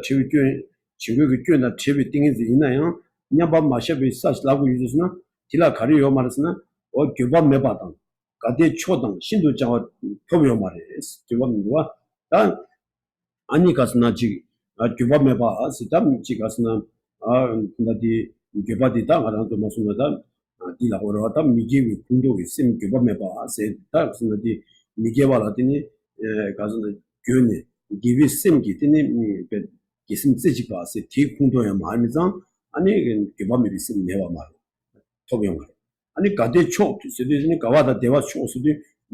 친구가 교나 TV 띵인지 있나요? 냐바 마셔비 사스라고 유즈스나 딜라 가리요 말스나 교바 메바당 가데 초당 신도 장어 표요 말이스 교바 누가 단 아니 가스나 지 교바 메바 시담 지 가스나 나디 교바디다 가랑도 마스나다 딜라 오라다 미기 군도 있음 교바 메바 세다 가스나디 미게발라디니 가스나 교니 기비 심기 티니 기심 쓰지 봐서 뒤 공도에 마음이상 아니 개밤이 있으면 내가 말 토병 아니 가대 초 세대니 가와다 대화 초스도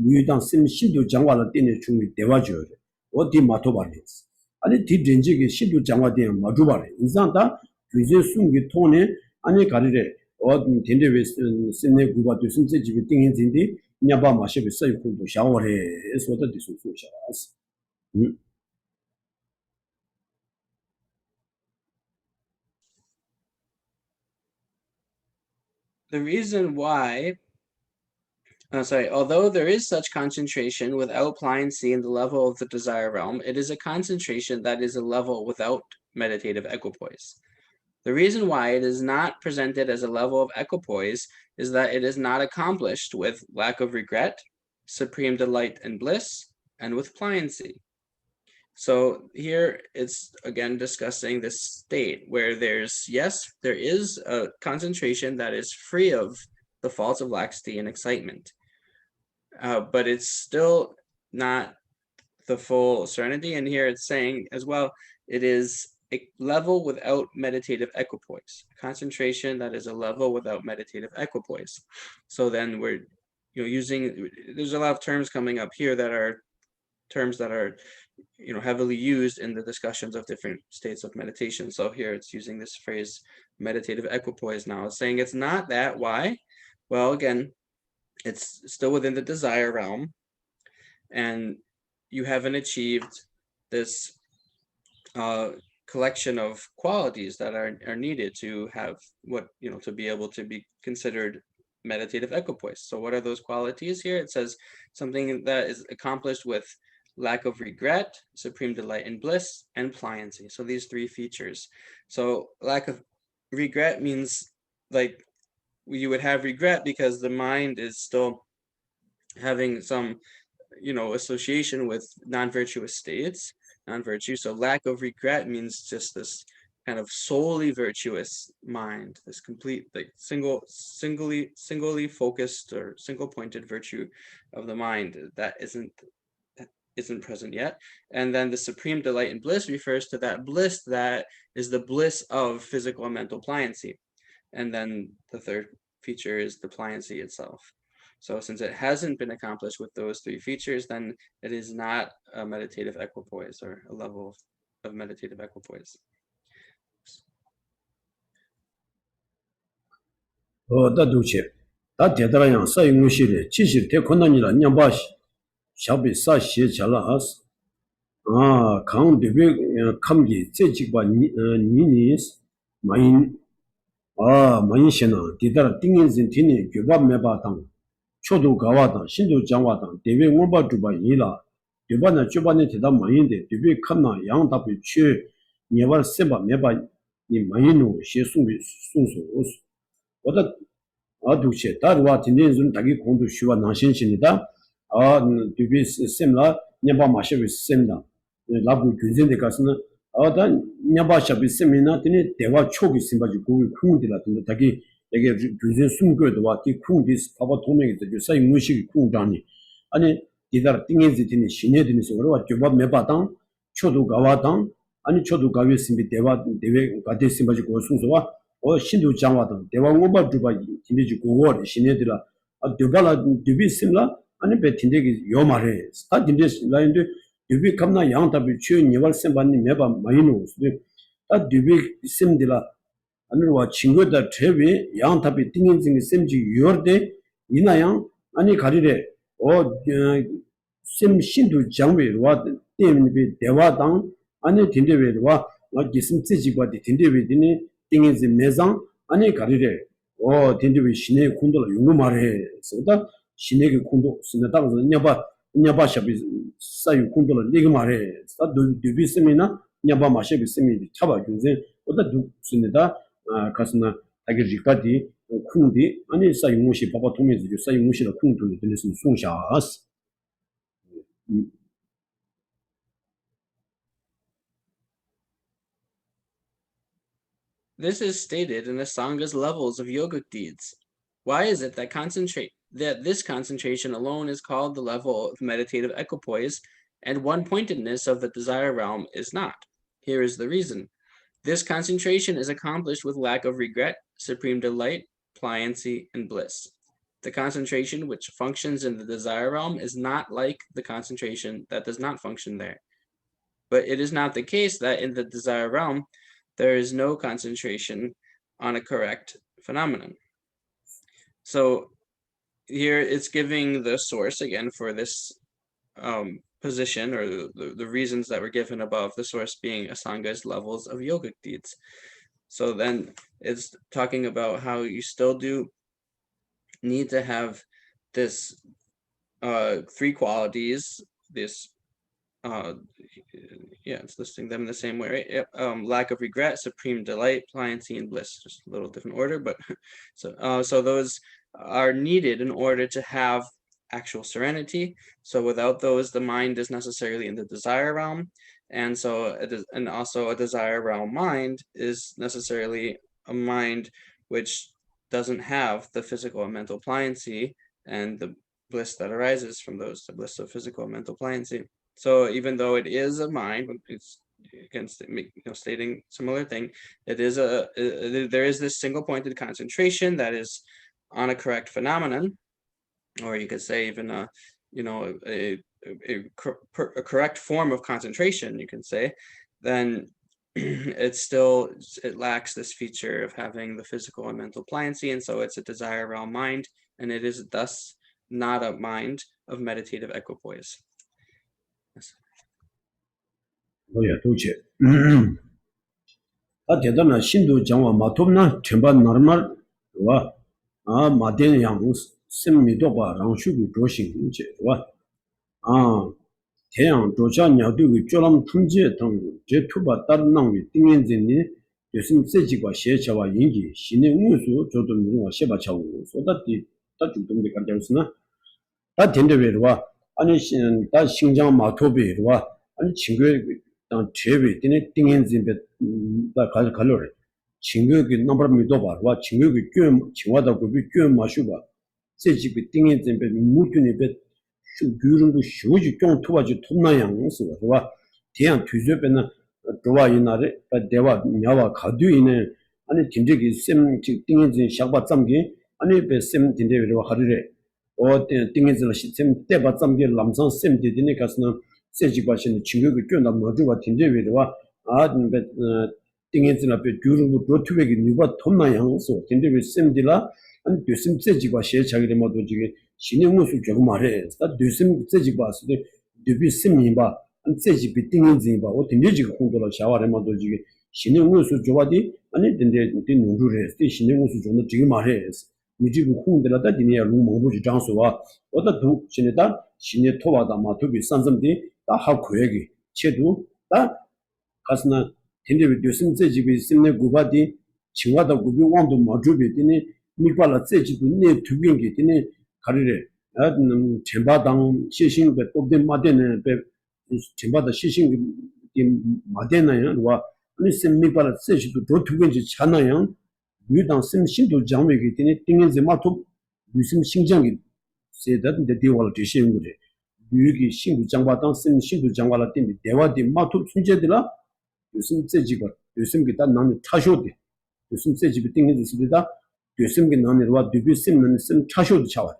유당 심신도 장관을 떼내 중이 대화죠 어디 마토 말이스 아니 뒤 렌지게 신도 장관에 마주 말이 인상다 규제 숨기 통에 아니 가리래 어디 된대베 신내 구바도 심세 집이 띵인진디 냐바 마셔비 써요 공도 샤워해 에서도 디소소샤스 The reason why, although there is such concentration without pliancy in the level of the desire realm, it is a concentration that is a level without meditative equipoise. The reason why it is not presented as a level of equipoise is that it is not accomplished with lack of regret, supreme delight and bliss, and with pliancy. So here it's again discussing this state where there is a concentration that is free of the faults of laxity and excitement, but it's still not the full serenity. And here it's saying as well, it is a level without meditative equipoise, concentration that is a level without meditative equipoise. So then we're using, there's a lot of terms coming up here that are terms that are heavily used in the discussions of different states of meditation. So here it's using this phrase meditative equipoise. Now it's saying it's not that. Why? Well, again, it's still within the desire realm, and you haven't achieved this collection of qualities that are needed to have to be able to be considered meditative equipoise. So what are those qualities here? It says something that is accomplished with lack of regret, supreme delight and bliss, and pliancy. So these three features. So lack of regret means like you would have regret because the mind is still having some association with non-virtuous states, non-virtue. So lack of regret means just this kind of solely virtuous mind, this complete singly focused or single pointed virtue of the mind that isn't present yet. And then the supreme delight and bliss refers to that bliss that is the bliss of physical and mental pliancy. And then the third feature is the pliancy itself. So since it hasn't been accomplished with those three features, then it is not a meditative equipoise or a level of meditative equipoise. 다 두체 다 대다라양 사이 무시래 지실 대권단이라 냠바시 샤비 사시에 잘라스 강대베 감기 제직바 니니스 마인 마인시나 디다라 띵인진 티니 교밥 메바당 초도 가와당 신도 장와당 대베 원바 두바 이라 대바나 주바네 대다 마인데 대베 칸나 양답이 취 니발 세바 메바 니 마인노 시송비 송소 어다 두체 다르와 tindenzum 다기 공도 쉬와 나신신이다 두비 셈라 냐바 마셔비 셈다 라부 균진데 가스는 다 냐바 샤비 셈이나 티니 대화 초기 심바지 고기 쿵디라 든다 다기 이게 균진 숨거도 와티 쿵디스 파바 도명이 되죠 사이 무식이 쿵다니 아니 이달 띵에지 티니 신내드니서 그러와 교밥 메바당 초도 가와당 아니 초도 가위 심비 대화 대외 가데 심바지 고순서와 신도 장와당 대화 오바 두바 티니지 고월 신내들아 두발라 두비 심라 아니 베틴데기 요마레 스타 딘데스 라인데 두비 감나 양답이 취 니발 셈반니 메바 마이노스 다 뒤비 심디라 아니와 친구다 trebi 양 답이 띵인증이 셈지 유어데 이나양 아니 가리래 셈 신도 장외와 때문에 대화당 아니 딘데베와 기심지지과디 딘데베디니 띵인지 매장 아니 가리래 딘데베 신의 군도를 용도 말해 서다 신의 군도 신나다고 냐바샤비 사유 군도를 리그 말해 다 두비스미나 냐바 마셰비 스미 차바 준제 오다 두스니다 가스나 아기 리파디 쿵디 아니 사유무시 바바 통메지 사유무시의 쿵도를 들으신 송샤스 This is stated in the Sanga's levels of yogic deeds. Why is it that this concentration alone is called the level of meditative equipoise, and one-pointedness of the desire realm is not? Here is the reason. This concentration is accomplished with lack of regret, supreme delight, pliancy, and bliss. The concentration which functions in the desire realm is not like the concentration that does not function there. But it is not the case that in the desire realm, there is no concentration on a correct phenomenon. So here it's giving the source again for this position, or the reasons that were given above, the source being Asanga's levels of yogic deeds. So then it's talking about how you still do need to have this three qualities, this it's listing them in the same way, right? Lack of regret, supreme delight, pliancy, and bliss. Just a little different order, but so those are needed in order to have actual serenity. So without those, the mind is necessarily in the desire realm, and so and also a desire realm mind is necessarily a mind which doesn't have the physical and mental pliancy and the bliss that arises from those, the bliss of physical and mental pliancy. So even though it is a mind, it's again stating similar thing, it is there is this single-pointed concentration that is on a correct phenomenon, or you could say even a correct form of concentration, you can say, then it lacks this feature of having the physical and mental pliancy, and so it's a desire realm mind, and it is thus not a mind of meditative equipoise. 뭐야 도체 대단한 신도 정화 마톱나 전반 normal 마덴 양 심미도 봐 랑슈고 조신 이제 태양 조자냐도 조람 탐지 등 제투바 다른 낭위 띵엔진이 요즘 세지과 시에차와 인기 신의 우수 조도 누가 셰바차고 소다디 다 주동데 간다스나 다 된데베와 아니 다 신장 마토베와 아니 친구 당 제베 되네 띵엔진베 다 갈로레 친구기 넘버 미도바 와 친구기 꽤 친와다 고비 꽤 마슈바 세지비 띵엔진베 무튼이베 규름도 쇼지 좀 투바지 톱나양스 와 대한 뒤져배는 도와이나레 대와 냐와 가두이네 아니 진짜기 셈 띵엔진 샤바 잠기 아니 베셈 딘데베로 하르레 띵엔진 시스템 때바 잠기 람상 셈 디디네 가스는 세지바신 친구가 꽤나 모두가 딘데베로와 띵엔진 앞에 규름도 도투베기 누가 톱나양스 딘데베 셈디라 아니 되심 세지바 시에차기를 모두 지게 신의 모습 조금 말해. 다 되심 세지 봤을 때 되비 심이바 안 세지 비팅인지 봐. 어떤 내지 공도로 샤와레마도 지게 신의 모습 좋아디 아니 근데 눈으로래. 신의 모습 좀 지금 말해. 미지고 공들다 디니야 루모부지 장소와 어다 두 신의다 신의 토와다 마토비 산점디 다 하고 얘기. 체도 다 가스나 근데 되심 세지 비 심내 구바디 칭와다 구비 왕도 마주비 디니 미발라 세지도 네 두경게 디니 가리래 쳔바당 시신베 또된 마데네 베 쳔바다 시신 마데나야 와 아니 셈미발라 세지도 도투겐지 차나야 유당 셈신도 장외게 되네 띵엔지 마토 유심 신장이 세다데 디월 디신 거래 유기 신도 장바당 셈신도 장발라 띵비 대화디 마토 춘제들라 유심 세지가 유심기 다 나는 차쇼데 유심 세지비 띵엔지 쓰다 유심기 나는 와 디비 셈는 셈 차쇼도 차와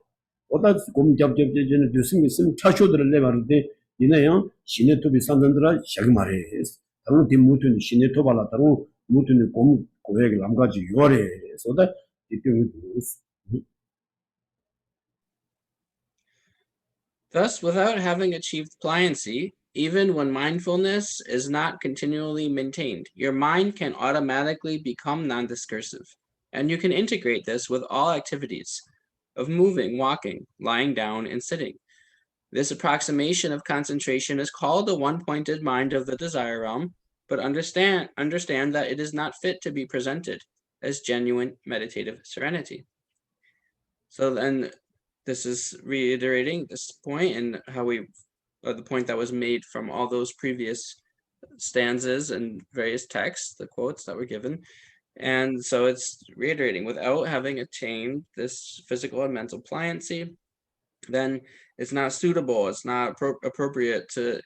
오다 곰잡잡제는 되스미 심 차쇼들을 내바르데 이나요 신의 토비 산전들아 샤기 말해 다른 디 무튼 신의 토발라 다른 무튼 공 고액 남가지 요래 소다 이때는 Thus, without having achieved pliancy, even when mindfulness is not continually maintained, your mind can automatically become non-discursive, and you can integrate this with all activities of moving, walking, lying down, and sitting. This approximation of concentration is called the one-pointed mind of the desire realm, but understand that it is not fit to be presented as genuine meditative serenity. So then this is reiterating this point and how the point that was made from all those previous stanzas and various texts, the quotes that were given. And so it's reiterating, without having attained this physical and mental pliancy, then it's not suitable, it's not appropriate to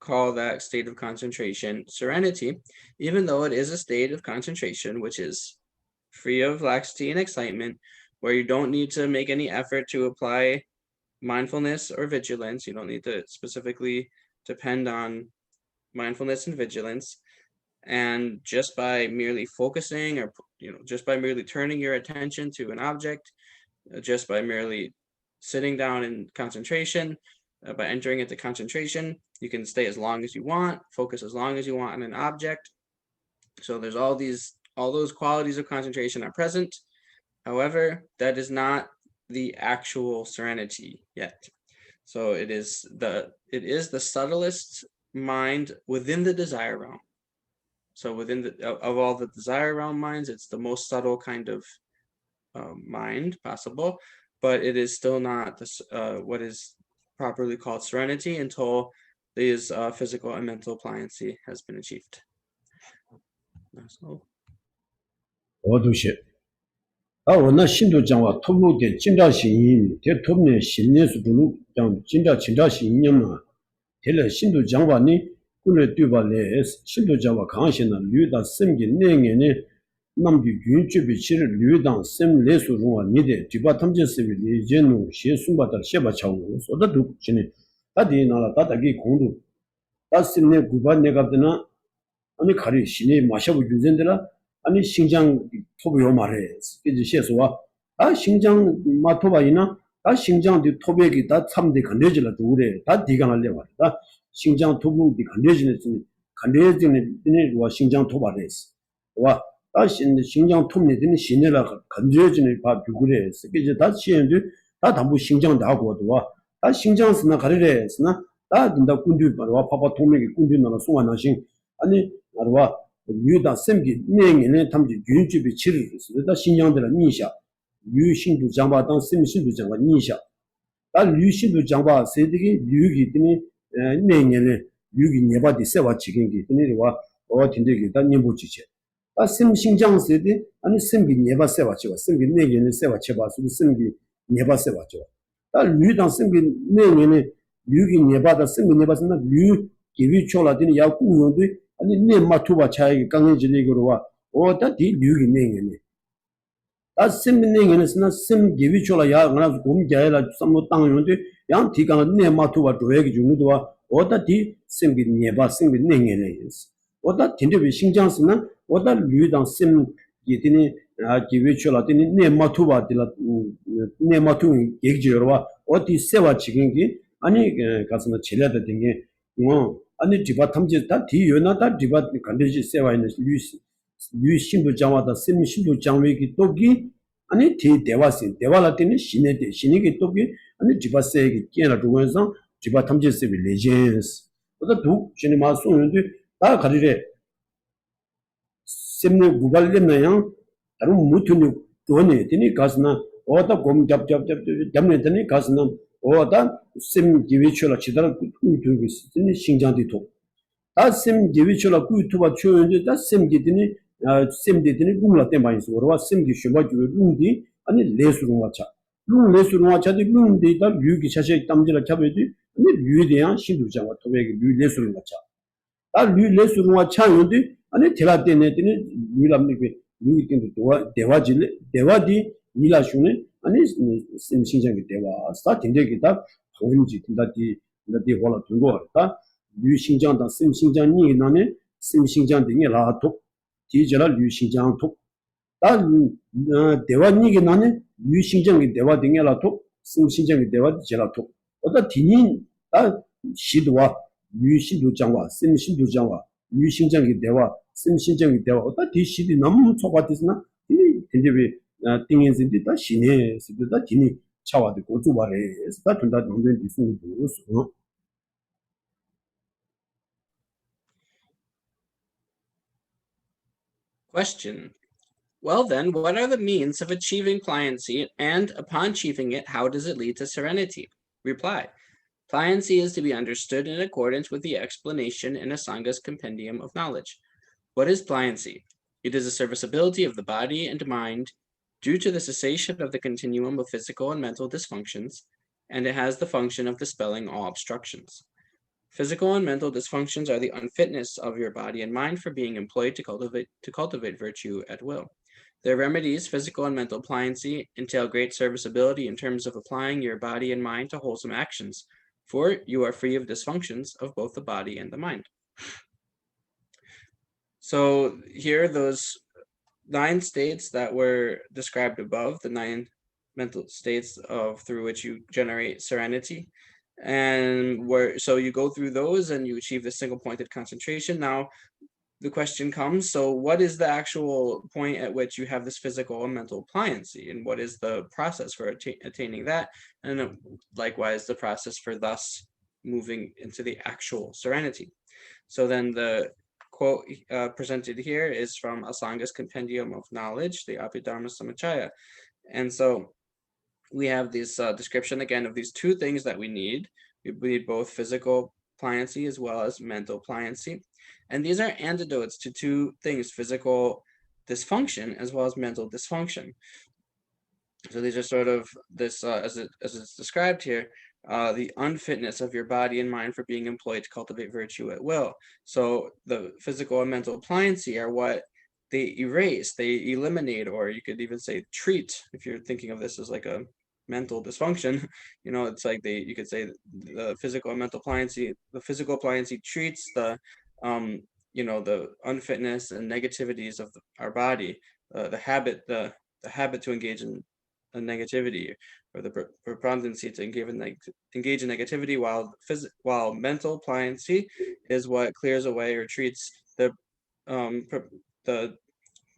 call that state of concentration serenity, even though it is a state of concentration which is free of laxity and excitement, where you don't need to make any effort to apply mindfulness or vigilance. You don't need to specifically depend on mindfulness and vigilance. And just by merely focusing, or just by merely turning your attention to an object, just by merely sitting down in concentration, by entering into concentration, you can stay as long as you want, focus as long as you want on an object. So there's all those qualities of concentration are present. However, that is not the actual serenity yet. So it is the subtlest mind within the desire realm. So within of all the desire realm minds, it's the most subtle kind of mind possible, but it is still not what is properly called serenity until these physical and mental pliancy has been achieved. So. 나 신도 장와 톱로데 진다신 대 톱네 신내수 블루 장 진다신 념나 텔레 신도 장와니 군에 뛰발레 신도 장와 강신나 류다 심기 내년에 남기 윤주비 치를 류당 심 레수로와 니데 디바 탐제스비 제노 시순바다 셰바차고 소다도 지네 다디나라 다다기 공도 다심네 구바 내가드나 아니 가리 신이 마셔부 유전들아 아니 신장 토비요 말해 이제 시에서와 아 신장 마토바이나 아 신장디 토백이 다 참데 건네질라 두래 다 디가 할래 말다 신장 토부디 건네지는 와 신장 토바레스 와 다신 신장 톱내드는 신내라 건져지는 바 두그래 이제 다 시엔데 다 담부 신장 나고도 와다 신장스나 가르래스나 다 된다 군디 와 파파 토맥이 군디 나라 송아나신 아니 나와 유다 셈기 내년에 탐지 윤주비 치를 다 신장들은 니샤 유신도 장바 당 셈신도 장바 니샤 다 유신도 장바 세디기 유기 되니 내년에 유기 네바디 세와 지긴기 되니와 어딘데기 다 님보지체 다 셈신장 세디 아니 셈기 네바 세와 지와 셈기 내년에 세와 쳐봐 셈기 네바 세와 줘 다 유당 셈기 내년에 유기 네바다 셈기 네바스나 유 기위 초라더니 야구용도 아니 네 마투바 차이 강해지리고와 어다디 류기 내년에 다 심내년에서나 심 기비초라 야 그나 공자야라 삼모 땅용데 양 디가 네 마투바 도에기 중도와 어다디 심기 네바 심기 내년에 어다 딘데비 신장스나 어다 류당 심 기디니 아 기비초라 디니 네 마투바 디라 네 마투 얘기지로와 어디 세와 지긴기 아니 가서나 지려다 된게 아니 디바 탐지 다 디요나다 디바 간데지 세와이는 유신도 장와다 심신도 장외기 또기 아니 디 대화신 대화라더니 신에데 신에게 또기 아니 디바 세기 깨나 두고서 디바 탐지 세비 레전스 그다 두 신이 마소는데 다 가리래 심내 구발레나요 다른 무튼이 돈에 되니 가스나 어다 곰 잡내더니 가스나 어다 심 기위초라 치다라 꾸이투고 있으니 신장디토 다심 기위초라 꾸이투바 초연데 다심 기드니 심디드니 꿈라 때 많이 쓰고와 심기 슈바 주르 룽디 아니 레수롱와차 룽 레수롱와차디 룽디다 류기 차세 담지라 잡에디 아니 류대야 신두장와 토베기 류 레수롱와차 다류 레수롱와차 요디 아니 테라데네드니 류람니게 류이딘도 대화디 일하슈네 아니 신장기 대화 스타팅데기다 보인지 딘다디 홀라 두고 왔다 류 신장다 신장이 나네 심신장 등에 라톡 디저라 류신장 톡 다 대화 니게 나네 류신장이 대화 등에 라톡 심신장이 대화 지라톡 어다 디니 다 시도와 류시도 장과 심신도 장과 류신장이 대화 심신장이 대화 어다 디 시디 너무 초과됐으나 이 근데 왜 띵인진디 다 시네 시도다 디니 차와도 고주 말에 다 된다 동된 디스는 거 Question. Well then, what are the means of achieving pliancy, and upon achieving it, how does it lead to serenity? Reply. Pliancy is to be understood in accordance with the explanation in Asanga's Compendium of Knowledge. What is pliancy? It is a serviceability of the body and mind due to the cessation of the continuum of physical and mental dysfunctions, and it has the function of dispelling all obstructions. Physical and mental dysfunctions are the unfitness of your body and mind for being employed to cultivate virtue at will. Their remedies, physical and mental pliancy, entail great serviceability in terms of applying your body and mind to wholesome actions, for you are free of dysfunctions of both the body and the mind. So here are those 9 states that were described above, the 9 mental states through which you generate serenity. And so you go through those and you achieve the single pointed concentration. Now the question comes, so what is the actual point at which you have this physical and mental pliancy, and what is the process for attaining that, and likewise the process for thus moving into the actual serenity? So then the quote presented here is from Asanga's Compendium of Knowledge, the Abhidharma Samachaya. And so we have this description again of these 2 things that we need. We need both physical pliancy as well as mental pliancy. And these are antidotes to 2 things, physical dysfunction as well as mental dysfunction. So these are sort of this, as it's described here, the unfitness of your body and mind for being employed to cultivate virtue at will. So the physical and mental pliancy are what they erase, they eliminate, or you could even say treat, if you're thinking of this as like a mental dysfunction. It's like you could say the physical and mental pliancy. The physical pliancy treats the the unfitness and negativities of our body, the habit to engage in a negativity, or the preponderancy to engage in negativity, while mental pliancy is what clears away or treats the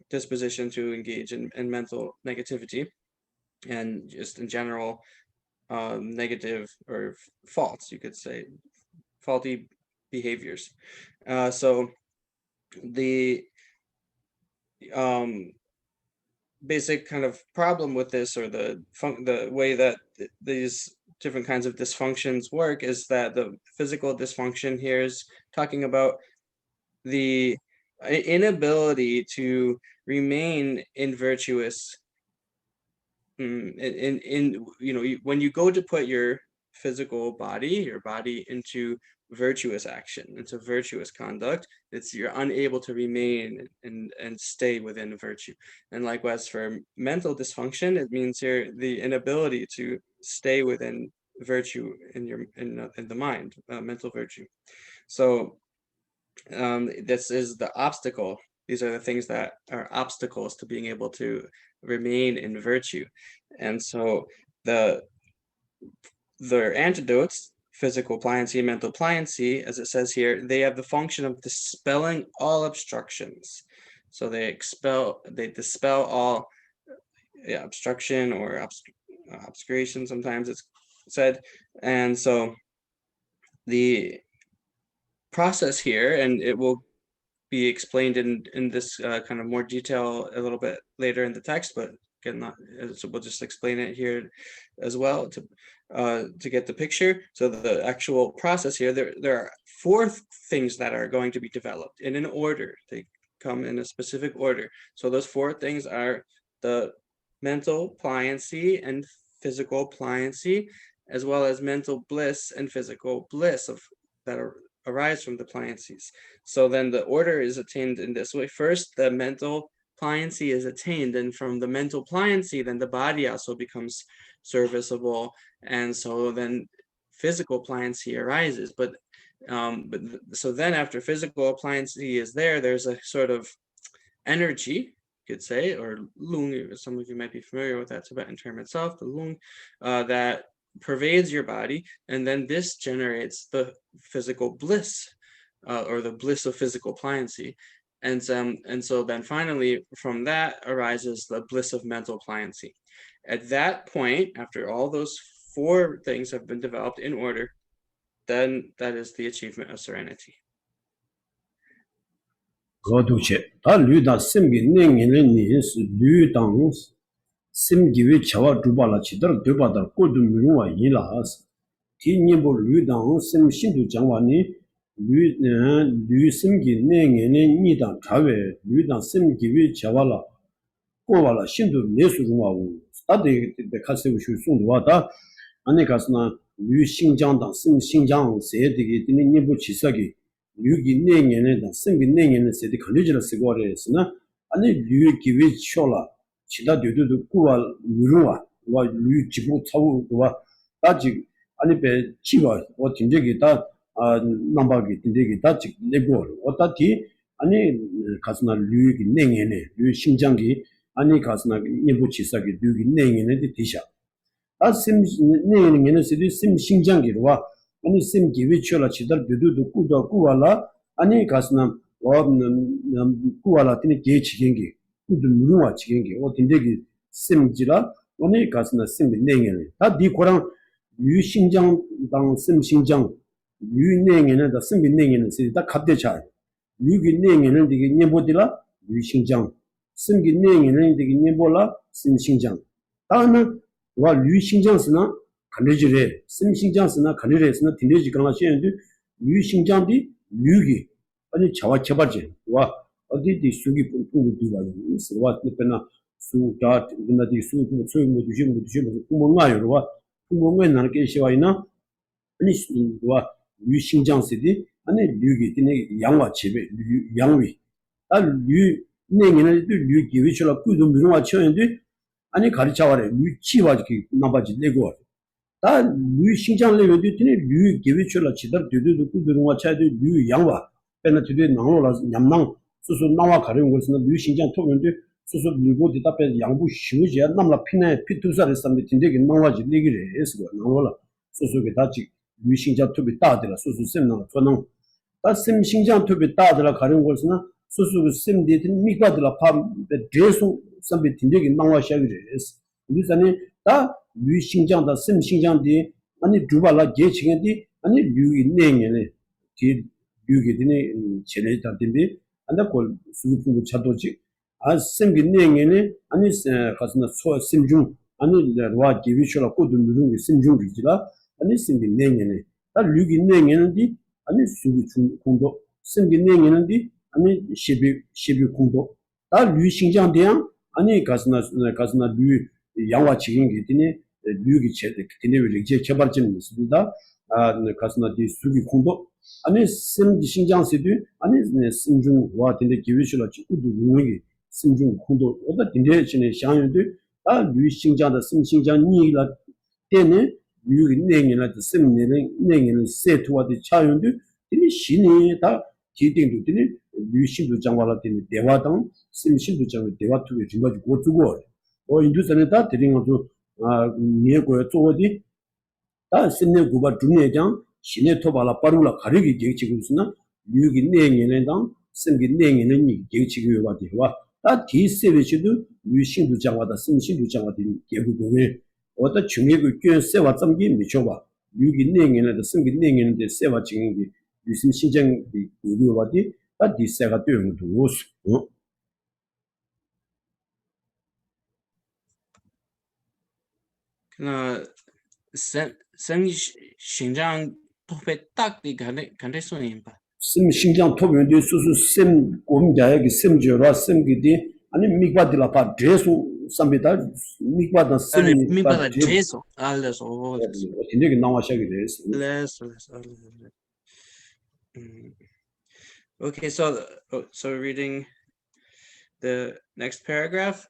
disposition to engage in mental negativity and just in general negative or faults, you could say, faulty behaviors. So the basic kind of problem with this, or the way that these different kinds of dysfunctions work, is that the physical dysfunction here is talking about the inability to remain in virtuous when you go to put your body into virtuous action, into virtuous conduct, you're unable to remain and stay within virtue. And likewise for mental dysfunction, it means here the inability to stay within virtue in the mind, mental virtue. So this is the obstacle. These are the things that are obstacles to being able to remain in virtue. And so their antidotes, physical pliancy, mental pliancy, as it says here, they have the function of dispelling all obstructions. So they dispel all obstruction or obscuration, sometimes it's said. And so the process here, and it will be explained in this kind of more detail a little bit later in the text, but again, so we'll just explain it here as well to get the picture. So the actual process here, there are 4 things that are going to be developed in an order. They come in a specific order. So those 4 things are the mental pliancy and physical pliancy, as well as mental bliss and physical bliss that arise from the pliancies. So then the order is attained in this way. First, the mental pliancy is attained, and from the mental pliancy, then the body also becomes serviceable, and so then physical pliancy arises. But So then after physical appliancy is there, there's a sort of energy, you could say, or lung, some of you might be familiar with that Tibetan term itself, the lung, that pervades your body, and then this generates the physical bliss, or the bliss of physical pliancy. And so then finally from that arises the bliss of mental pliancy. At that point, after all those four things have been developed in order, then that is the achievement of serenity. 심기위 차와 두발라 치더 되바다 고도 미루와 일라스 티니보 류당 심신도 장와니 류 심기 내년에 니다 자외 류당 심기위 차와라 고발라 신도 내수중하고 다데 카세우 슈송도와다 아니 가스나 류 신장당 심신장 세디기 드니 니보 치사기 류기 내년에 심기 내년에 세디 걸리지라 쓰고래스나 아니 류 기위 쇼라 지다 되도 꾸와 누르와 와 유지부 차우와 아직 아니 배 치와 어 진짜기 다 넘바기 진짜기 다 내고 어따티 아니 가스나 류기 내년에 류 심장기 아니 가스나 예부 치사기 류기 내년에 디샤 아심 내년에 세디 심 심장기와 아니 심 기위초라 지다 되도 꾸도 꾸와라 아니 가스나 꾸와라 티니 게치겐기 누르와 지경기 어딘데기 심지라 오늘 가스나 심비 내년에 다디 고랑 유신장당 심신장 유내년에 다 심비 내년에 다 갑대차 유기 내년에 되게 녀보디라 유신장 심기 내년에 되게 녀보라 심신장 다음은 와 유신장스나 간내지래 심신장스나 간내래스나 딘데지 강라 시엔데 유신장디 유기 아니 자와 개발지 와 어디디 수기 풍부 두바요 스와 때나 수다 근나디 수고 소용도 주시면 구멍아요와 구멍에 나게 시와이나 아니 수와 유신장세디 아니 류기 티네 양와 집에 양위 아류 내년에 류 기위처럼 꾸도 미루와 쳐는데 아니 가르쳐와래 유치와지 나바지 내고 다 유신장 레벨도 티네 류 기위처럼 지들 되도 꾸도와 차도 류 양와 배나 되게 나오라 냠낭 수수 나와 가려운 것은 유신장 토면데 수수 밀고 대답에 양부 쉬우지야 남라 피네 피투사를 삼비 tinde기 나와지 리기래 해서 나와라 수수게 다지 유신장 토비 따들라 수수 셈나 토능 다 셈신장 토비 따들라 가려운 것은 수수 셈데 미가들라 팜 드레소 삼비 tinde기 나와샤기래 해서 우리산에 다 유신장다 셈신장디 아니 두발라 게칭디 아니 유이 내년에 디 유기드네 제네다 딘비 안다 콜 수부부 차도지 아 심기 내년에 아니 가스나 소 심중 아니 와 기비쇼라 코드 누르는 심중 리지라 아니 심기 내년에 다 류기 내년에디 아니 수부 공도 심기 내년에디 아니 시비 공도 다 류신장 대양 아니 가스나 류 양화 지경기 되네 류기 제대 되네 리제 개발진 있습니다 아 가스나 디 수비 공도 아니 심 신장세도 아니 심중 와 근데 기회실라 지구도 누르기 심중 공도 어디 근데 전에 상연도 아 유신장의 심신장 니라 때문에 유기 내년에 심내는 내년에 세트와의 차연도 이 신이 다 기定도 되네 유신도 장관라 되네 대화당 심신도 장의 대화투에 정말 고주고 어 인도선에 다 드린 것도 아 예고에做어디 다 신내 고바 두뇌장 신의 토발라 빠루라 가르기 계치고 있으나 유기 내년에당 심기 내년에는 계치고 와디와 다 디세베치도 유신도 장와다 심신도 장와다 계부고에 어떤 중요한 게 세와 점기 미쳐봐 유기 내년에도 심기 내년에 세와 증기 유심 신장 유료와디 다 디세가 되는 도스 그 신장 토페 딱디 간데 손님바 심신장 토변도 수수 심 공자의 심지어라 심기디 아니 미과들라 파 드레소 삼비다 미과다 심 미과다 드레소 알레소 인데게 나와샤게 됐어 Okay, so reading the next paragraph.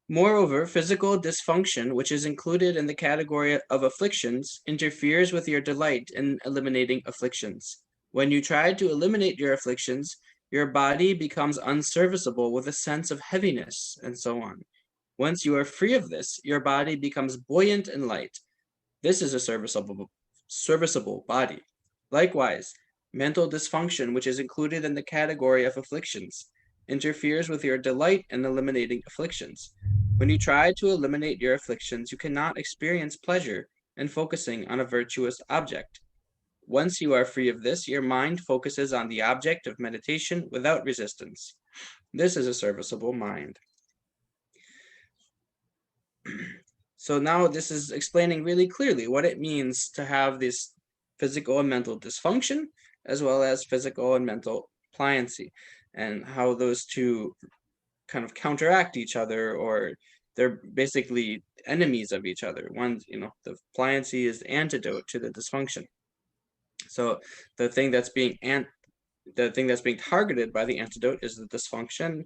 Moreover, physical dysfunction, which is included in the category of afflictions, interferes with your delight in eliminating afflictions. When you try to eliminate your afflictions, your body becomes unserviceable with a sense of heaviness, and so on. Once you are free of this, your body becomes buoyant and light. This is a serviceable body. Likewise, mental dysfunction, which is included in the category of afflictions, interferes with your delight in eliminating afflictions. When you try to eliminate your afflictions, you cannot experience pleasure in focusing on a virtuous object. Once you are free of this, your mind focuses on the object of meditation without resistance. This is a serviceable mind. So now this is explaining really clearly what it means to have this physical and mental dysfunction, as well as physical and mental pliancy, and how those two kind of counteract each other, or they're basically enemies of each other. One, the pliancy is the antidote to the dysfunction. So the thing that's being targeted by the antidote is the dysfunction,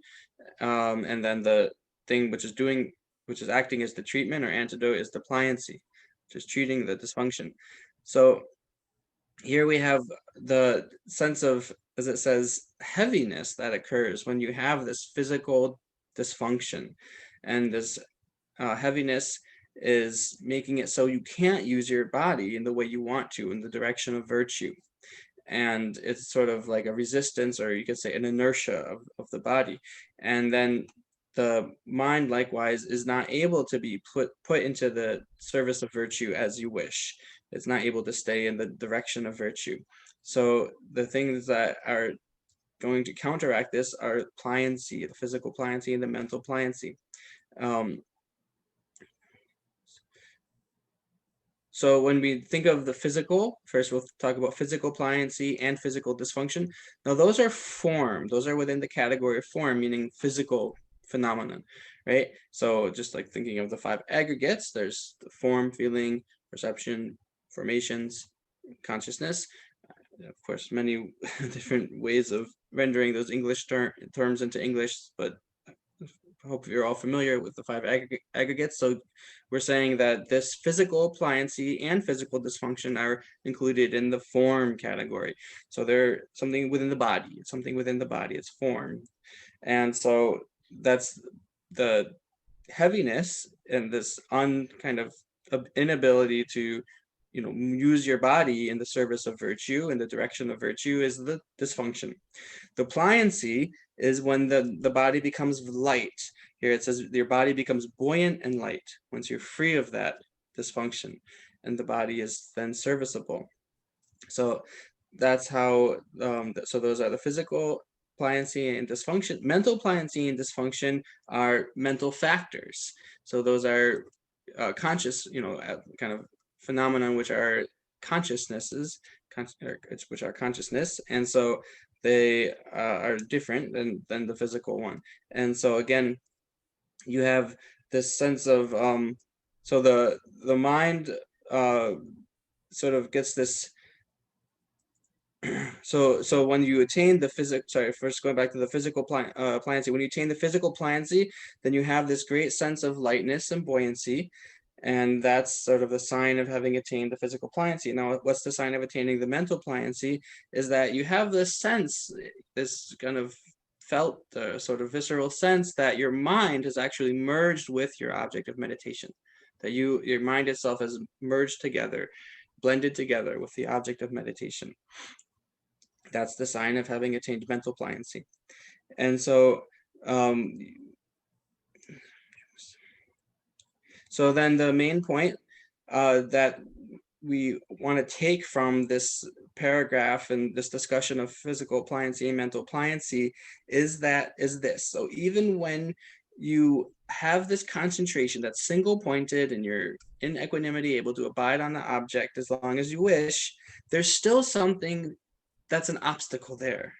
and then the thing which is acting as the treatment or antidote is the pliancy, which is treating the dysfunction. So here we have the sense of, as it says, heaviness that occurs when you have this physical dysfunction, and this heaviness is making it so you can't use your body in the way you want to in the direction of virtue. And it's sort of like a resistance, or you could say an inertia of the body. And then the mind likewise is not able to be put into the service of virtue as you wish. It's not able to stay in the direction of virtue. So the things that are going to counteract this are pliancy, the physical pliancy and the mental pliancy. So when we think of the physical, first we'll talk about physical pliancy and physical dysfunction. Now those are form, those are within the category of form, meaning physical phenomenon, right? So just like thinking of the 5 aggregates, there's the form, feeling, perception, formations, consciousness. Of course, many different ways of rendering those English terms into English, but I hope you're all familiar with the 5 aggregates. So we're saying that this physical pliancy and physical dysfunction are included in the form category. So they're something within the body. It's something within the body. It's form. And so that's the heaviness and this kind of inability to use your body in the service of virtue, in the direction of virtue, is the dysfunction. The pliancy is when the body becomes light. Here it says your body becomes buoyant and light once you're free of that dysfunction, and the body is then serviceable. So that's how, so those are the physical pliancy and dysfunction. Mental pliancy and dysfunction are mental factors. So those are conscious, kind of phenomenon which are consciousnesses, which are consciousness, and so they are different than the physical one. And so again, you have this sense of so the mind sort of gets this. So when you attain the first going back to the physical pliancy, when you attain the physical pliancy, then you have this great sense of lightness and buoyancy, and that's sort of the sign of having attained the physical pliancy. Now, what's the sign of attaining the mental pliancy? Is that you have this sense, this kind of felt sort of visceral sense that your mind has actually merged with your object of meditation, that your mind itself has merged together, blended together with the object of meditation. That's the sign of having attained mental pliancy. And so so then the main point that we want to take from this paragraph and this discussion of physical pliancy and mental pliancy is this. So even when you have this concentration that's single pointed and you're in equanimity, able to abide on the object as long as you wish, there's still something that's an obstacle there.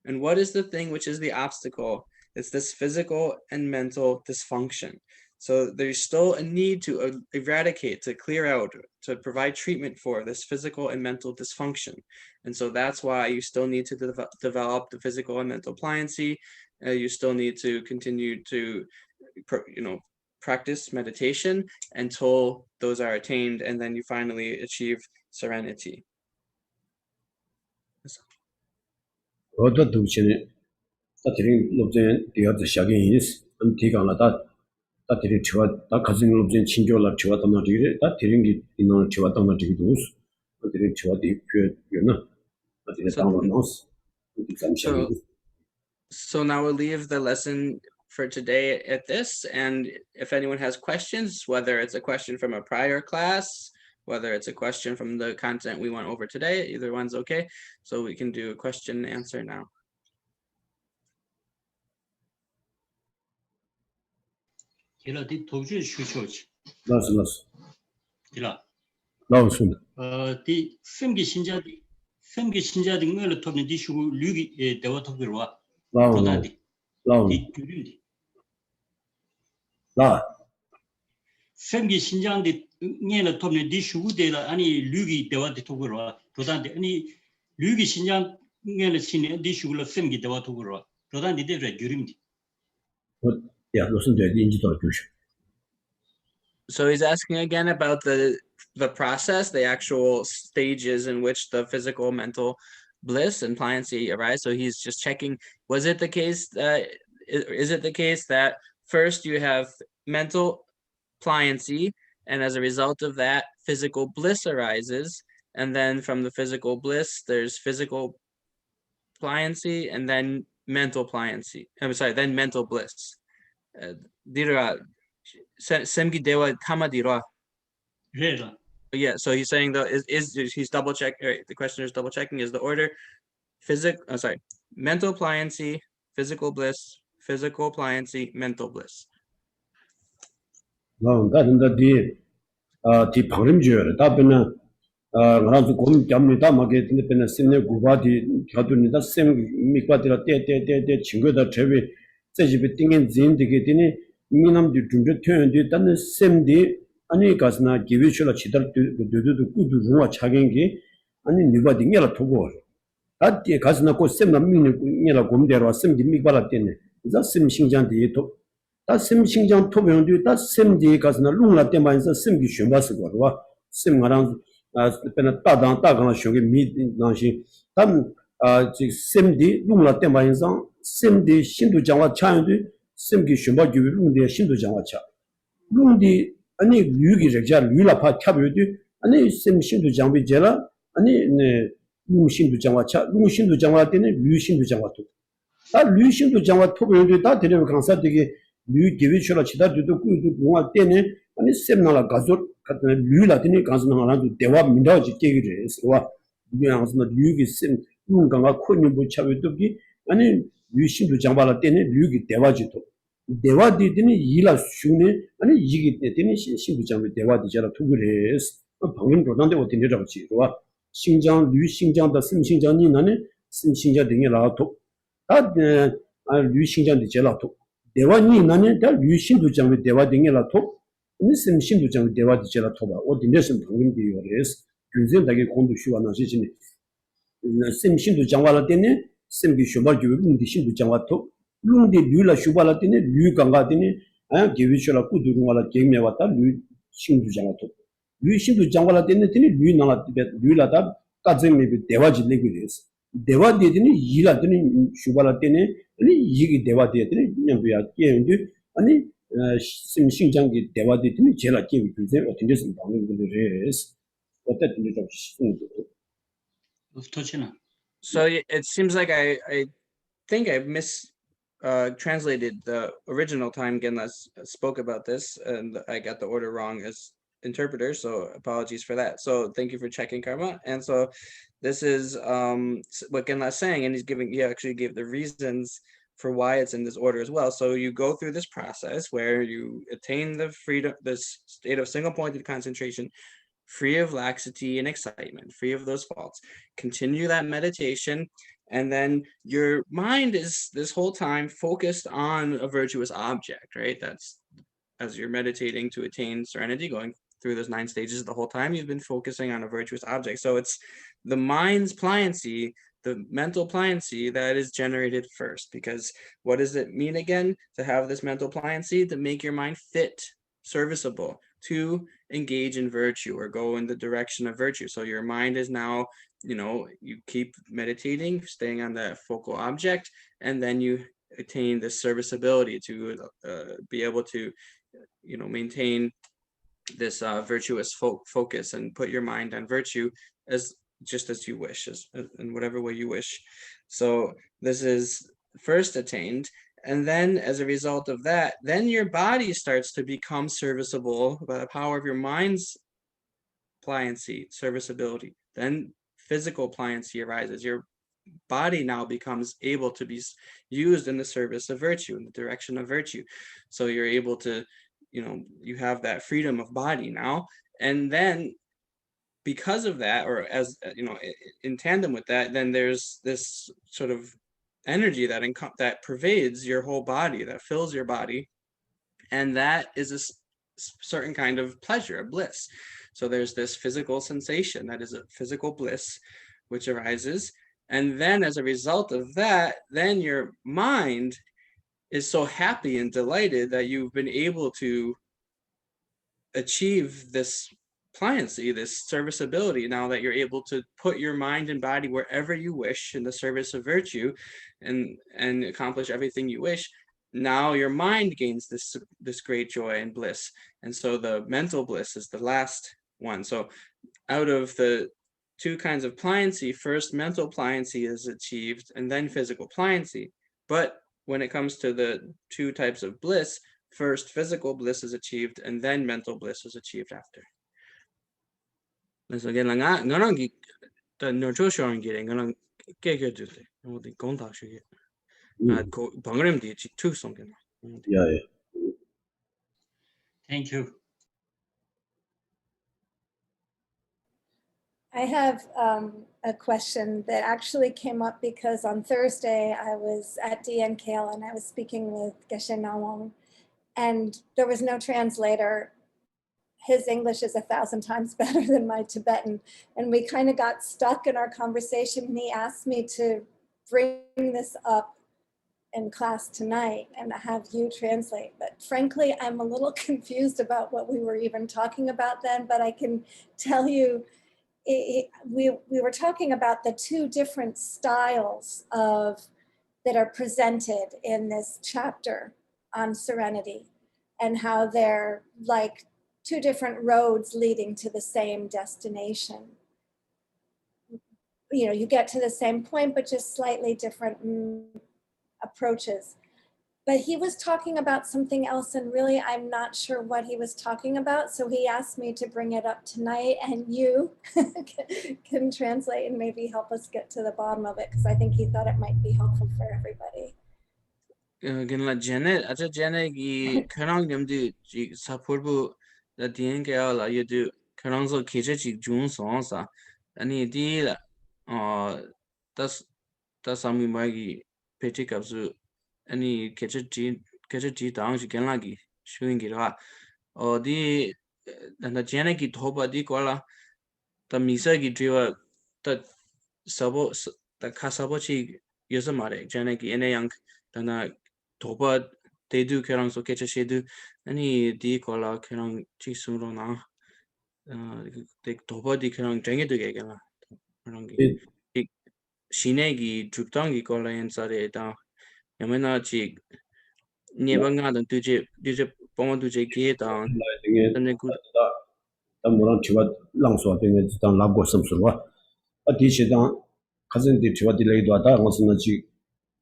And what is the thing which is the obstacle? It's this physical and mental dysfunction. So there's still a need to eradicate, to clear out, to provide treatment for this physical and mental dysfunction. And so that's why you still need to develop the physical and mental pliancy. You still need to continue to, practice meditation until those are attained, and then you finally achieve serenity. 어떤 도시는 다들이 높은 되어서 시작이 은 뒤가나 다들이 좋아 다 가진 높은 친구라 좋아 담아지게 다 들은기 있는 좋아 담아지기도 다들이 좋아 되고요. 다들이 담아놓스 So now we'll leave the lesson for today at this, and if anyone has questions, whether it's a question from a prior class, whether it's a question from the content we went over today, either one's okay. So we can do a question and answer now. Die 도주 수쇼지. 나스. 이라. 나오순. Die fem기 신자들 걸 토는 디슈고 류기 대화토기로와. 도다디. 디 규리디. 나. fem기 신장들 녀는 토는 디슈고 대라 아니 류기 대화토기로와. 도다디 아니 류기 신장 녀는 신에 디슈고로 fem기 대화토기로와. 도다디 대라 규림디. Yeah, so he's asking again about the process, the actual stages in which the physical, mental bliss and pliancy arise. So he's just checking, is it the case that first you have mental pliancy, and as a result of that, physical bliss arises, and then from the physical bliss, there's physical pliancy, and then mental pliancy. Then mental bliss. Dira semgi dewa kamadira. Yeah, so he's saying he's double checking. Right, the questioner is double checking. Is the order mental pliancy, physical bliss, physical pliancy, mental bliss. No, di 방림주요. 답변은 그래서 곰 잡니다. 막에 되는 신내 구바디 가두니다. sem 미과들아 때 친구들 제비 제집에 띵인 진되게 되니 미남들 준비 퇴연돼 있다는 셈디 아니 가스나 기회출라 치달 두두두 꾸두루와 차겐기 아니 니가 딩이라 두고 다띠 가스나 고 셈나 미니라 곰대로 셈디 미과라 때네 그래서 셈 신장디 다 셈 신장 토병도 다 셈디 가스나 룽라 때만서 셈기 쉬마스 거와 셈가랑 페나 따강나 쇼게 미 나시 담 셈디 룽라 때만서 셈디 신도 장화 차연도 셈기 쉬마 규 룽데 신도 장화 차 룽디 아니 류기 저자 류라파 탑요도 아니 셈 신도 장비 제라 아니 네 룽신도 장화 차 룽신도 장화 때는 류신도 장화도 다 류신도 장화 토요도 다 데려 강사 되게 류 기회처럼 치다도 꾸도 동화 때는 아니 셈나라 가족 같은 류라더니 가서나라도 대화 민다지 깨기를 해서 류양스나 류기 셈 룽강아 코니부 차베도기 아니 류신도 장발할 때는 류기 대화지도 대화디더니 이라 슈네 아니 이기 때더니 신도 장비 대화디잖아 두그레스 방금 도단데 어디 내려가지 와 신장 류신장의 심신장이 나는 심신장 등에 나도 다 류신장의 제라도 대화니 나는 다 류신도 장비 대화 등에 나도 심신도 장비 대화디 제라도 봐 어디 내선 방금 되어레스 근전하게 공부 쉬와 나시지니 심신도 장발할 때는 심기 쇼발 교육인데 신도 장화도 룽디 류라 쇼발할 때는 류강가 때는 아 기වි쇼라 꾸두루와라 게임에 왔다 류 신도 장화도 류신도 장발할 때는 류나라 류라다 까쟁미 대화지 내기래서 대화되더니 이라더니 쇼발할 때는 아니 이게 대화되더니 그냥도야 게임도 아니 심신장기 대화되더니 제가 게임 그제 어떤 데서 방금 그래서 어떻게 좀 싶은데 토치나 So it seems like I think I translated the original time Genla spoke about this, and I got the order wrong as interpreter, so apologies for that. So thank you for checking, Karma. And so this is what Genla is saying, and he actually gave the reasons for why it's in this order as well. So you go through this process where you attain the freedom, this state of single-pointed concentration, free of laxity and excitement, free of those faults. Continue that meditation, and then your mind is this whole time focused on a virtuous object, right? That's as you're meditating to attain serenity, going through those 9 stages the whole time, you've been focusing on a virtuous object. So it's the mind's pliancy the mental pliancy that is generated first. Because what does it mean again to have this mental pliancy? To make your mind fit, serviceable, to engage in virtue or go in the direction of virtue. So your mind is now, you keep meditating, staying on that focal object, and then you attain this serviceability to be able to, maintain this virtuous focus and put your mind on virtue as just as you wish, in whatever way you wish. So this is first attained. And then as a result of that, then your body starts to become serviceable by the power of your mind's pliancy, serviceability. Then physical pliancy arises. Your body now becomes able to be used in the service of virtue, in the direction of virtue. So you're able to, you have that freedom of body now. And then because of that, or as, in tandem with that, then there's this sort of energy that pervades your whole body, that fills your body. And that is a certain kind of pleasure, a bliss. So there's this physical sensation that is a physical bliss, which arises. And then as a result of that, then your mind is so happy and delighted that you've been able to achieve this pliancy, this serviceability, now that you're able to put your mind and body wherever you wish in the service of virtue and accomplish everything you wish. Now your mind gains this great joy and bliss. And so the mental bliss is the last one. So out of the two kinds of pliancy, first mental pliancy is achieved and then physical pliancy. But when it comes to the two types of bliss, first physical bliss is achieved and then mental bliss is achieved after. 그래서 ngana the nurture getting ngana 깨게 어디 공탁식이 방금 뒤에 투성견. Yeah. Thank you. I have a question that actually came up because on Thursday I was at DNKL and I was speaking with Geshe Ngawang, and there was no translator. His English is 1,000 times better than my Tibetan, and we kind of got stuck in our conversation, and he asked me to bring this up in class tonight and have you translate. But frankly, I'm a little confused about what we were even talking about then, but I can tell you, we were talking about the two different styles that are presented in this chapter on serenity, and how they're like two different roads leading to the same destination. You get to the same point, but just slightly different approaches. But he was talking about something else, and really I'm not sure what he was talking about. So he asked me to bring it up tonight, and you can translate and maybe help us get to the bottom of it, because I think he thought it might be helpful for everybody. Gina Janet, acha Janet gi kanang nyamdu ji sapurbu da DNKL la yedu kanang so keje ji jun song sa ani di la tas sami magi petik absu ani keje ji dang ji genla gi shuing gi ra di da Janet gi thoba di kola ta misa gi driwa ta sabo ta kasabo chi yosamare Janet gi ene yang dana 도바 대두 걔랑 소 개체시드 아니 디 콜라 걔랑 지수로나 데 도바디 걔랑 쟁이도 얘기나 그런 게 시내기 죽당기 콜라엔사레다 야메나 지 네방가던 두제 뽕은 두제 기에다 근데 그 담모랑 치와 랑소 되는 당 라고 섬스와 어디시당 가진디 치와 딜레이도 하다 무슨 지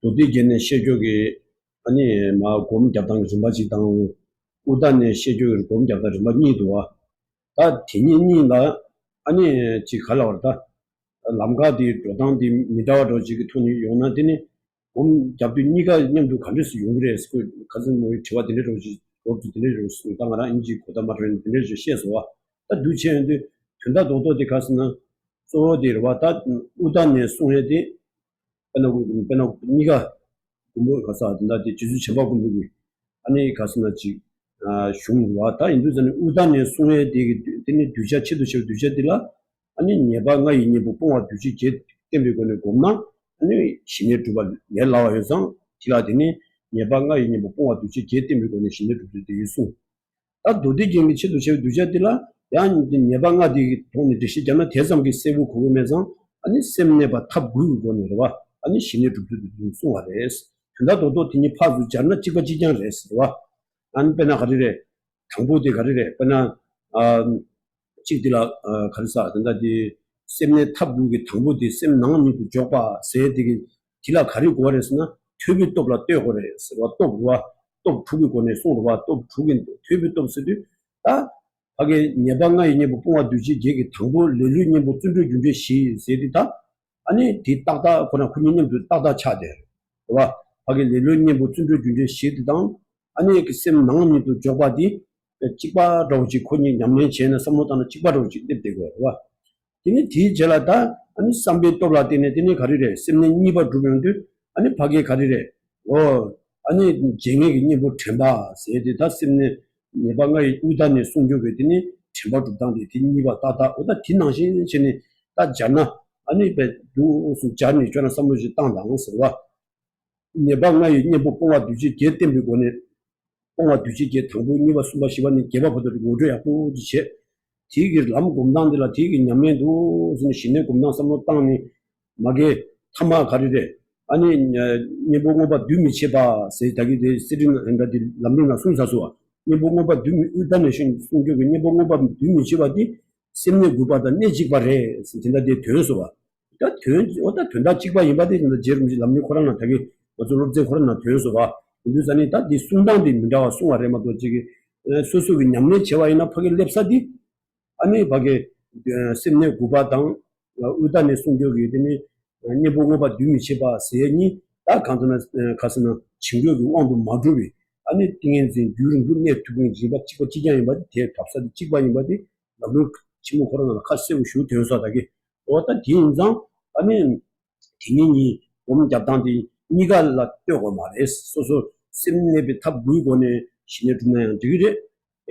도디게네 셰조기 아니 마 고민잡당 좀 맞지 당 우단의 셰조를 고민잡다 좀 많이도와 다 티니니나 아니 지 갈라왔다 남가디 도당디 미다로 지기 돈이 용나더니 잡디 니가 님도 간데스 용그래스 그 가진 뭐 지와 딜레로지 로지 딜레로스 당하나 인지 고다마르는 딜레지 셰서와 다 두체인데 근다 도도디 가스는 소디르와 다 우단의 송해디 그는 니가 뭐 가서 나한테 지수 쳐보고 누구 아니 가서는 지 슝와다 인도는 우단의 송해 되게 되는 두자 치도 쳐 두자들라 아니 네바가 이니 뭐 뽕아 두지 제 때문에 고나 아니 신의 두발 내라와서 지라더니 예방가 이니 뭐 봉화 두지 제때미고는 신의 두들 있어. 아 도대지미 치도 제 두자들라 양 예방가디 돈이 되시잖아 대성기 세부 고면서 아니 셈네바 탑 구고는 봐 아니 신의 두들 있어. 나도도 디니 파주 잔나 찍어 지장레스 와 안배나 가리래 당보대 가리래 그나 찍디라 간사 된다디 셈네 탑부기 당보대 셈 나음이도 줘봐 세디기 디라 가리고 그랬으나 튜비 또블라 떼고래스 와또또 푸기 거네 소로와 또 푸긴 튜비 또 쓰디 아 하게 예방가 이니 뭐 두지 제기 당보 렐루니 뭐 준비 준비 시 세디다 아니 뒤딱다 그나 군인님도 따다 차대 와 하게 렐루니 뭐 준비 준비 시디당 아니 그셈 나음이도 줘봐디 찍바 로지 코니 냠면 제는 선모다는 찍바 로지 되고 와 이니 디젤라다 아니 삼베 또라티네 디니 가리래 셈네 니바 두명들 아니 바게 가리래 아니 쟁이니 뭐 템바 세디다 셈네 예방의 우단의 송교되더니 템바도 당디 디니바 따다 오다 디낭신 전에 따잖아 아니 배두 수자니 저는 선모지 당당스 와 예방의 니뭐 봉화 두지 개템비고네 봉화 두지게 당분이와 수마시반이 개바보들 모두야 부지체 디기 람 공당들라 디기 냠면도 신의 공당 삼로 땅이 마게 타마 가리래 아니 니보고바 dü미체바 세다기데 시린 엔다디 람루나 순사수와 니보고바 dü미 우단내신 송교기 니보고바 dü미체바디 셈네 구바다 내직바래 진다디 되어서와 그러니까 어다 된다 직바 이바디 제름지 람니 코라나 타기 어저럽제 코라나 되어서와 인도산이 다 디순당디 민다와 송아레마도 지기 소소기 냠네 제와이나 파게 랩사디 아니 바게 셈네 구바당 우단의 송교기 되니 니보고바 dü미체바 세니 다 간도나 가서는 친교기 왕도 마주비 아니 띵엔진 유릉 네 두분 지바 찍고 지장이 바디 대 답사디 찍바니 바디 나도 친구 코로나 카세우 슈 되어서다기 어떤 디인상 아니 디니니 몸 잡당디 니가 라 떼고 말했어 소소 셈네비 탑 물고네 신의 두면 되게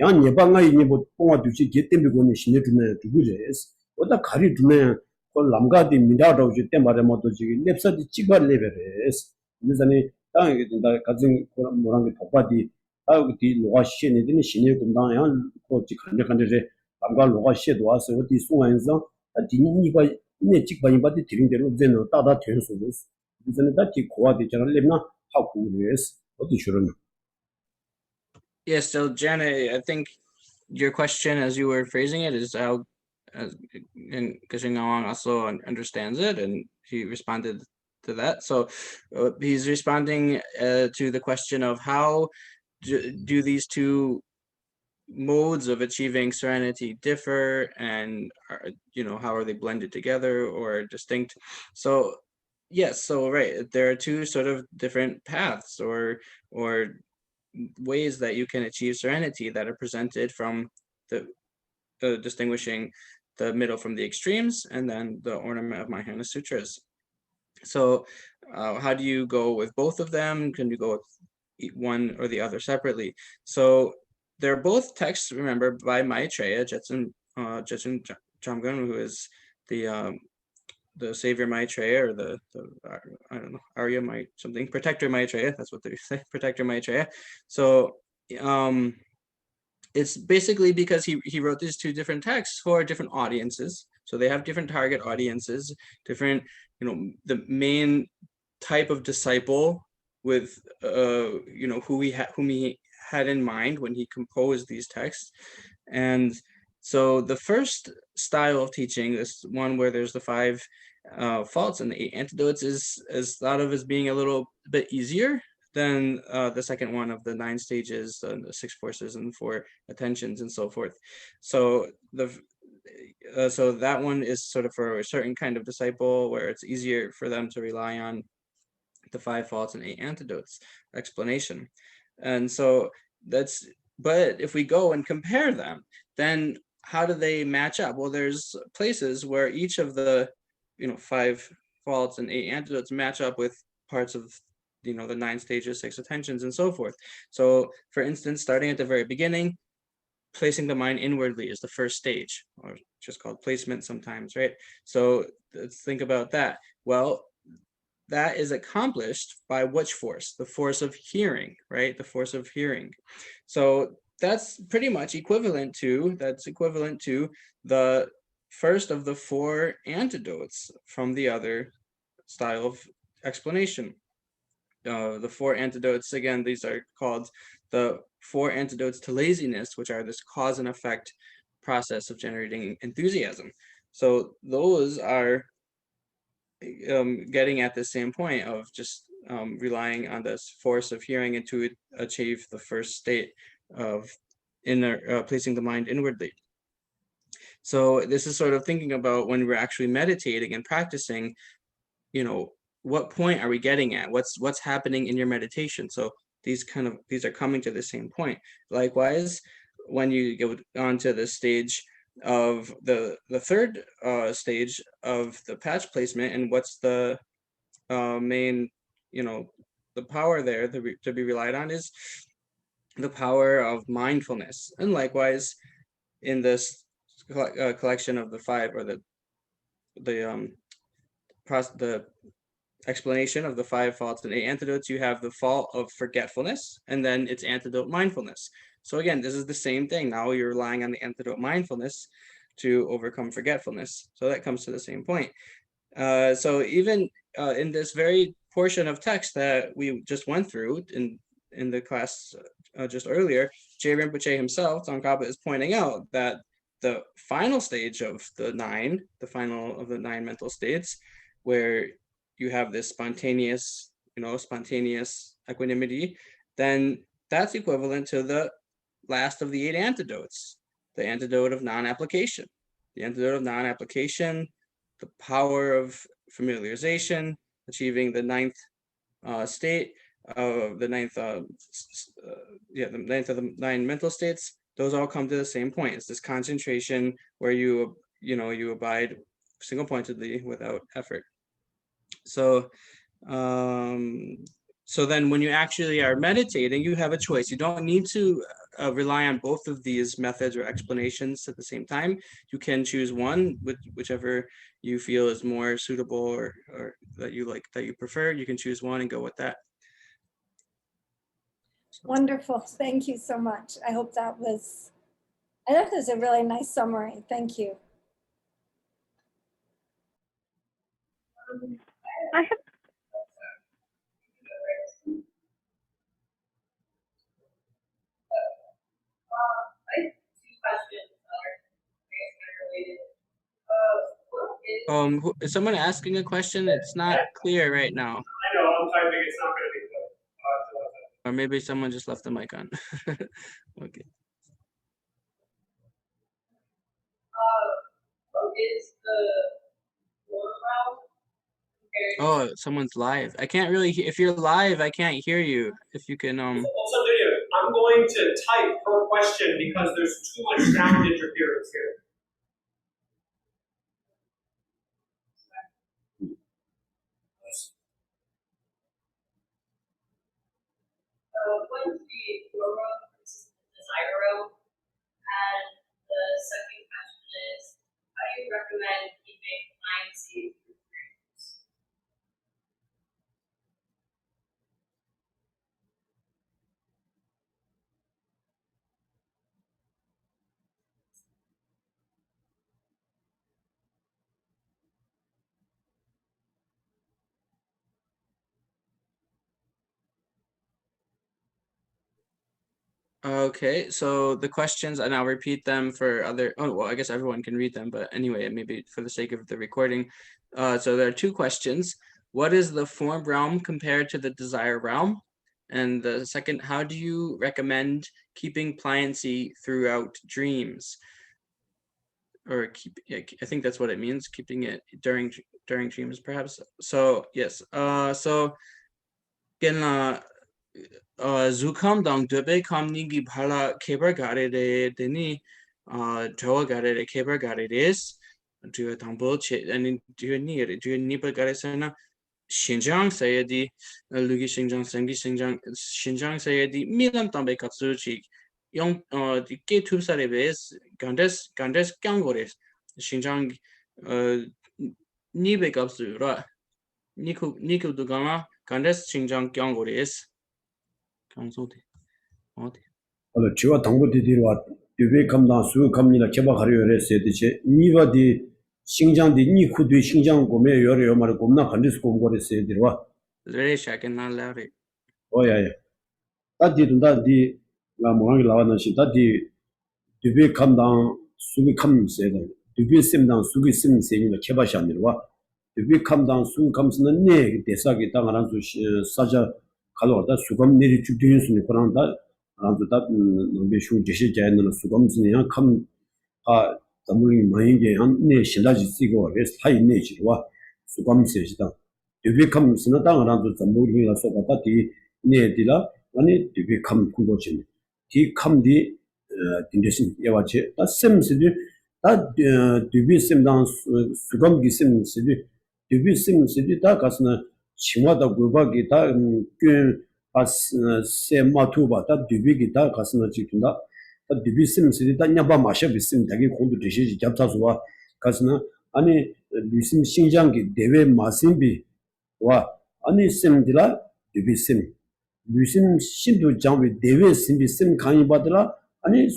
양 예방가 이니 뭐 봉화 두지 개땜비고네 신의 두면 되게스 어다 가리 두면 그 남가디 미다도 주때 말에 뭐도 지기 랩사디 찍바 레벨스 이전에 땅에 된다 가진 뭐랑 게 덮바디 아우디 로아시네 되는 신의 군당양 거지 간적한데 남가 로아시도 와서 어디 송안서 디니니가 네 찍바니 바디 드린대로 되는 따다 되어서스 이전에 다티 고아디 저를 랩나 하고 그랬어 어디 싫어요. Yes, so Janet, I think your question as you were phrasing it is how and Ngawang also understands it, and he responded to that. So he's responding to the question of how do these two modes of achieving serenity differ, and how are they blended together or distinct? So yes, so right, there are two sort of different paths or ways that you can achieve serenity that are presented from the distinguishing the middle from the extremes, and then the ornament of Mahayana Sutras. So how do you go with both of them? Can you go with one or the other separately? So they're both texts, remember, by Maitreya, Jetsun Jamgon, who is the savior Maitreya, or the I don't know, Arya something, protector Maitreya, that's what they say, protector Maitreya. So it's basically because he wrote these two different texts for different audiences. So they have different target audiences, different, the main type of disciple with, whom he had in mind when he composed these texts. And so the first style of teaching, this one where there's the 5 faults and the 8 antidotes, is thought of as being a little bit easier than the second one of the 9 stages, the 6 forces and 4 attentions and so forth. So so that one is sort of for a certain kind of disciple where it's easier for them to rely on the 5 faults and 8 antidotes explanation. And so but if we go and compare them, then how do they match up? Well, there's places where each of the 5 faults and 8 antidotes match up with parts of the 9 stages, 6 attentions, and so forth. So for instance, starting at the very beginning, placing the mind inwardly is the first stage, or just called placement sometimes, right? So let's think about that. Well, that is accomplished by which force? The force of hearing, right? The force of hearing. So that's pretty much equivalent to, the first of the 4 antidotes from the other style of explanation. The 4 antidotes, again, these are called the 4 antidotes to laziness, which are this cause and effect process of generating enthusiasm. So those are getting at the same point of just relying on this force of hearing and to achieve the first state of placing the mind inwardly. So this is sort of thinking about when we're actually meditating and practicing, what point are we getting at? What's happening in your meditation? So these are coming to the same point. Likewise, when you go on to the stage of the third stage of the patch placement, and what's the main, the power there to be relied on is the power of mindfulness. And likewise, in this collection of the 5, or the explanation of the 5 faults and 8 antidotes, you have the fault of forgetfulness, and then its antidote mindfulness. So again, this is the same thing. Now you're relying on the antidote mindfulness to overcome forgetfulness. So that comes to the same point. So even in this very portion of text that we just went through in the class just earlier, J. Rinpoche himself, Tsongkhapa, is pointing out that the final stage of the 9 mental states, where you have this spontaneous equanimity, then that's equivalent to the last of the 8 antidotes, the antidote of non-application. The antidote of non-application, the power of familiarization, achieving the 9th state of the 9th, the 9th of the 9 mental states. Those all come to the same point. It's this concentration where you abide single-pointedly without effort. So, so then when you actually are meditating, you have a choice. You don't need to rely on both of these methods or explanations at the same time. You can choose one, whichever you feel is more suitable or that you like, that you prefer. You can choose one and go with that. Wonderful. Thank you so much. I thought that was a really nice summary. Thank you. I have two questions are related. Is someone asking a question? It's not clear right now. I know, I'm typing, it's not gonna be good. Or maybe someone just left the mic on. Okay. What is the route? Oh, someone's live. I can't really hear. If you're live, I can't hear you. If you can Also, I'm going to type her question because there's too much sound interference here. What is the Goro versus the Desiro? And the second question is, how do you recommend keeping mind safe through dreams? Okay, so the questions, and I'll repeat them for I guess everyone can read them, but anyway, maybe for the sake of the recording. So there are 2 questions. What is the form realm compared to the desire realm? And the second, how do you recommend keeping pliancy throughout dreams? Or I think that's what it means, keeping it during dreams, perhaps. So yes, so again, Zukam dang dube kam nigi bhala kebar gare re deni jawa gare re kebar gare res do tambo che and do ni pa gare sana Xinjiang sayedi lugi Xinjiang sangi Xinjiang sayedi milam tambe katsu chi yong di ke tu sare bes gandes kyang gores Xinjiang ni be kapsu ra Niku dugana kandes chingjang kyangori is. Kangsote. What? 그 지와 당고디디와 뒤에 감당 수 감이나 개발하려 했어야지. 니와디 신장디 니쿠디 신장 고메 요래 말을 겁나 간디스 공고랬어야 되와. Very shaken not loud. 오야야. 다디도 나 뭐하게 나왔는 시 다디 뒤에 감당 수비 감세다. 뒤에 셈당 수비 셈세니나 개발이 안 되와. 뒤에 감당 수 감스는 네 대사기 당하는 수 사자 갈로다 수감 내리 주드는 수니 그런다. 아무다 nombeșu Geshe jaină sugam znia cam a tamului mai ge an ne shilaji sigo res hai ne jirwa sugam se jida debi cam sina dang ran du tamului la so bata ti ne dila ani debi cam kudo jin ti cam di dindesin yawache ta sem sidi ta debi sem dang sugam gi sem sidi debi sem sidi ta kasna chima da goba gi ta se matuba ta dubigi ta kasna chikunda ta dubi sim sidi ta nyaba masha bisim dagi khondu deshi japsa suwa kasna ani lusim Xinjiang dewe masimbi wa ani sim dila dubi sim lusim shindu jangbi dewe simbi sim kanyi badila ani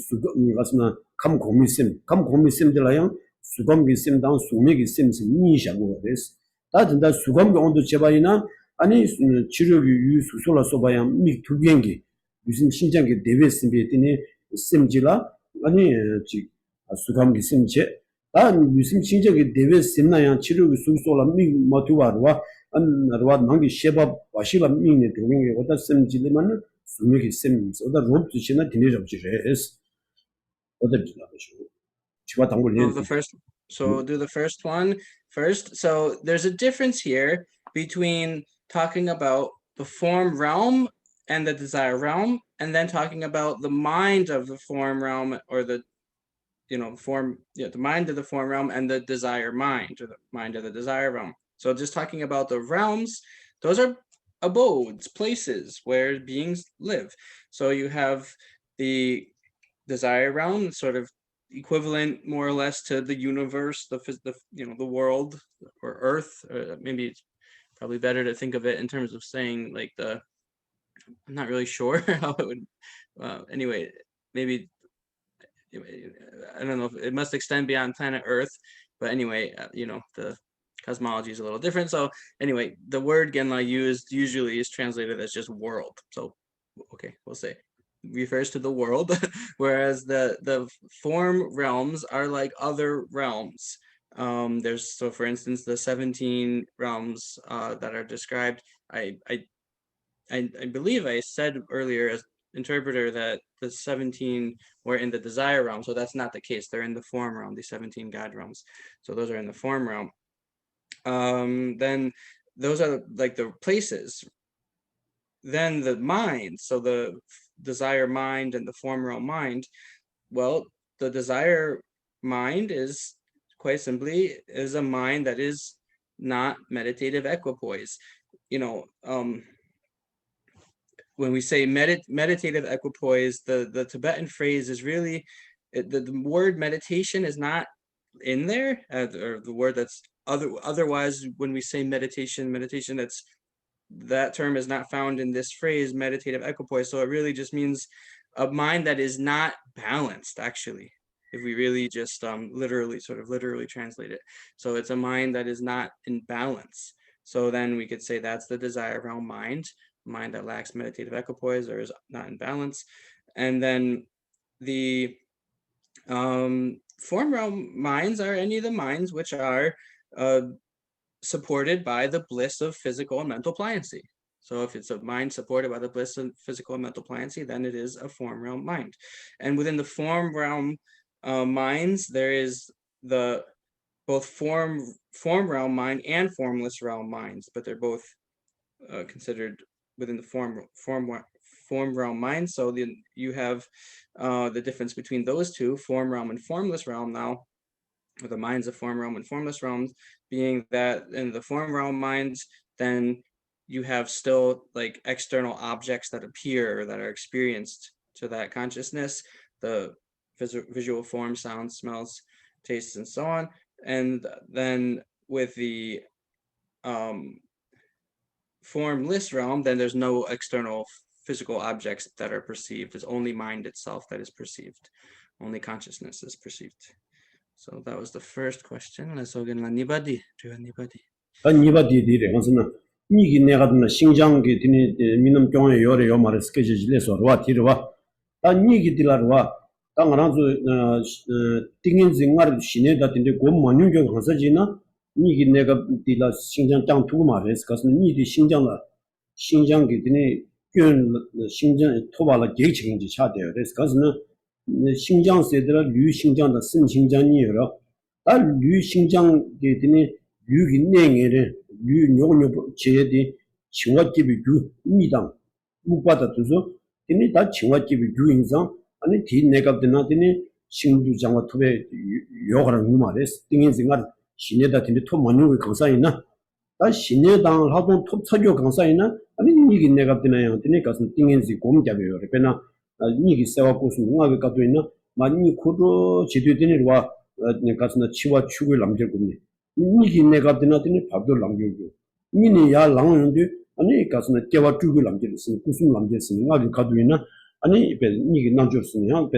kasna kam komi sim dila yang sugam gi sim dang sumi gi sim sim ni shago res ta dinda sugam gi ondu chebayina 아니 치료기 유수소라 소바야 미 두비행기 무슨 신장기 대회 심비더니 심지라 아니 지 수감기 심체 아 무슨 신장기 대회 심나야 치료기 수소라 미 마투와와 안나와 망기 셰바 와시라 미네 도경게 어다 심지리만 수미기 심서 어다 롭지시나 디네 잡지레스 어다 비나베쇼 치와 당골 Oh, so do the first one first. So there's a difference here between talking about the form realm and the desire realm, and then talking about the mind of the form realm, or the the mind of the form realm and the desire mind, or the mind of the desire realm. So just talking about the realms, those are abodes, places where beings live. So you have the desire realm, sort of equivalent more or less to the universe, the world, or earth, or maybe it's probably better to think of it in terms of saying like I'm not really sure how it would, anyway, maybe, I don't know, if it must extend beyond planet Earth, but anyway, the cosmology is a little different. So anyway, the word Genla used usually is translated as just world. So, okay, we'll say refers to the world, whereas the form realms are like other realms. So for instance, the 17 realms that are described, I believe I said earlier as interpreter that the 17 were in the desire realm. So that's not the case. They're in the form realm, the 17 God realms. So those are in the form realm. Then those are like the places. Then the mind, so the desire mind and the form realm mind, well, the desire mind is quite simply is a mind that is not meditative equipoise. When we say meditative equipoise, the Tibetan phrase is really, the word meditation is not in there, or the word that's otherwise when we say meditation, that term is not found in this phrase, meditative equipoise. So it really just means a mind that is not balanced, actually, if we really just literally translate it. So it's a mind that is not in balance. So then we could say that's the desire realm mind that lacks meditative equipoise or is not in balance. And then the form realm minds are any of the minds which are supported by the bliss of physical and mental pliancy. So if it's a mind supported by the bliss of physical and mental pliancy, then it is a form realm mind. And within the form realm minds, there is both form realm mind and formless realm minds, but they're both considered within the form realm mind. So then you have the difference between those two, form realm and formless realm now, or the minds of form realm and formless realms, being that in the form realm minds, then you have still like external objects that appear or that are experienced to that consciousness, the visual form, sounds, smells, tastes, and so on. And then with the formless realm, then there's no external physical objects that are perceived. It's only mind itself that is perceived. Only consciousness is perceived. So that was the first question. Let's go get anybody. Do anybody? 니바디디래 가서는 니기 내가는 신장게 되니 민음 경에 요래 요 말을 스케줄에서 와 뒤로와 다 니기들라와 당하나서 띵인 생활 신에다 된데 고 만윤경 가서지나 니기 내가 딜라 신장 땅 두고 말해서 가서 니디 신장게 되니 균 신장 토발라 계획책인지 차대요. 그래서 가서는 신장 세들아 류 신장다 쓴 신장이여라 다 류 신장게 되니 류기 내에를 류 요요 제디 칭화집이 유 이당 묵받아줘서 되니 다 칭화집이 유 인상 아니 뒤 내가 되나더니 신주장과 투배 요하는 말에서 띵인 생활 신에다 되니 토 만용의 강사이나 다 신에당 하던 톱 사교 강사이나 아니 이게 내가 되나요 되니 가서 띵인지 공잡이요 그러나 이게 세워고 순응하게 가도 있나 많이 고도 제대되니 와 가서 치와 축을 남겨고니 이게 내가 되나더니 밥도 남겨고 이니 야 랑는데 아니 가서 깨와 축을 남겨서 무슨 남겨서 나도 가도 있나 아니 이게 남겨서냐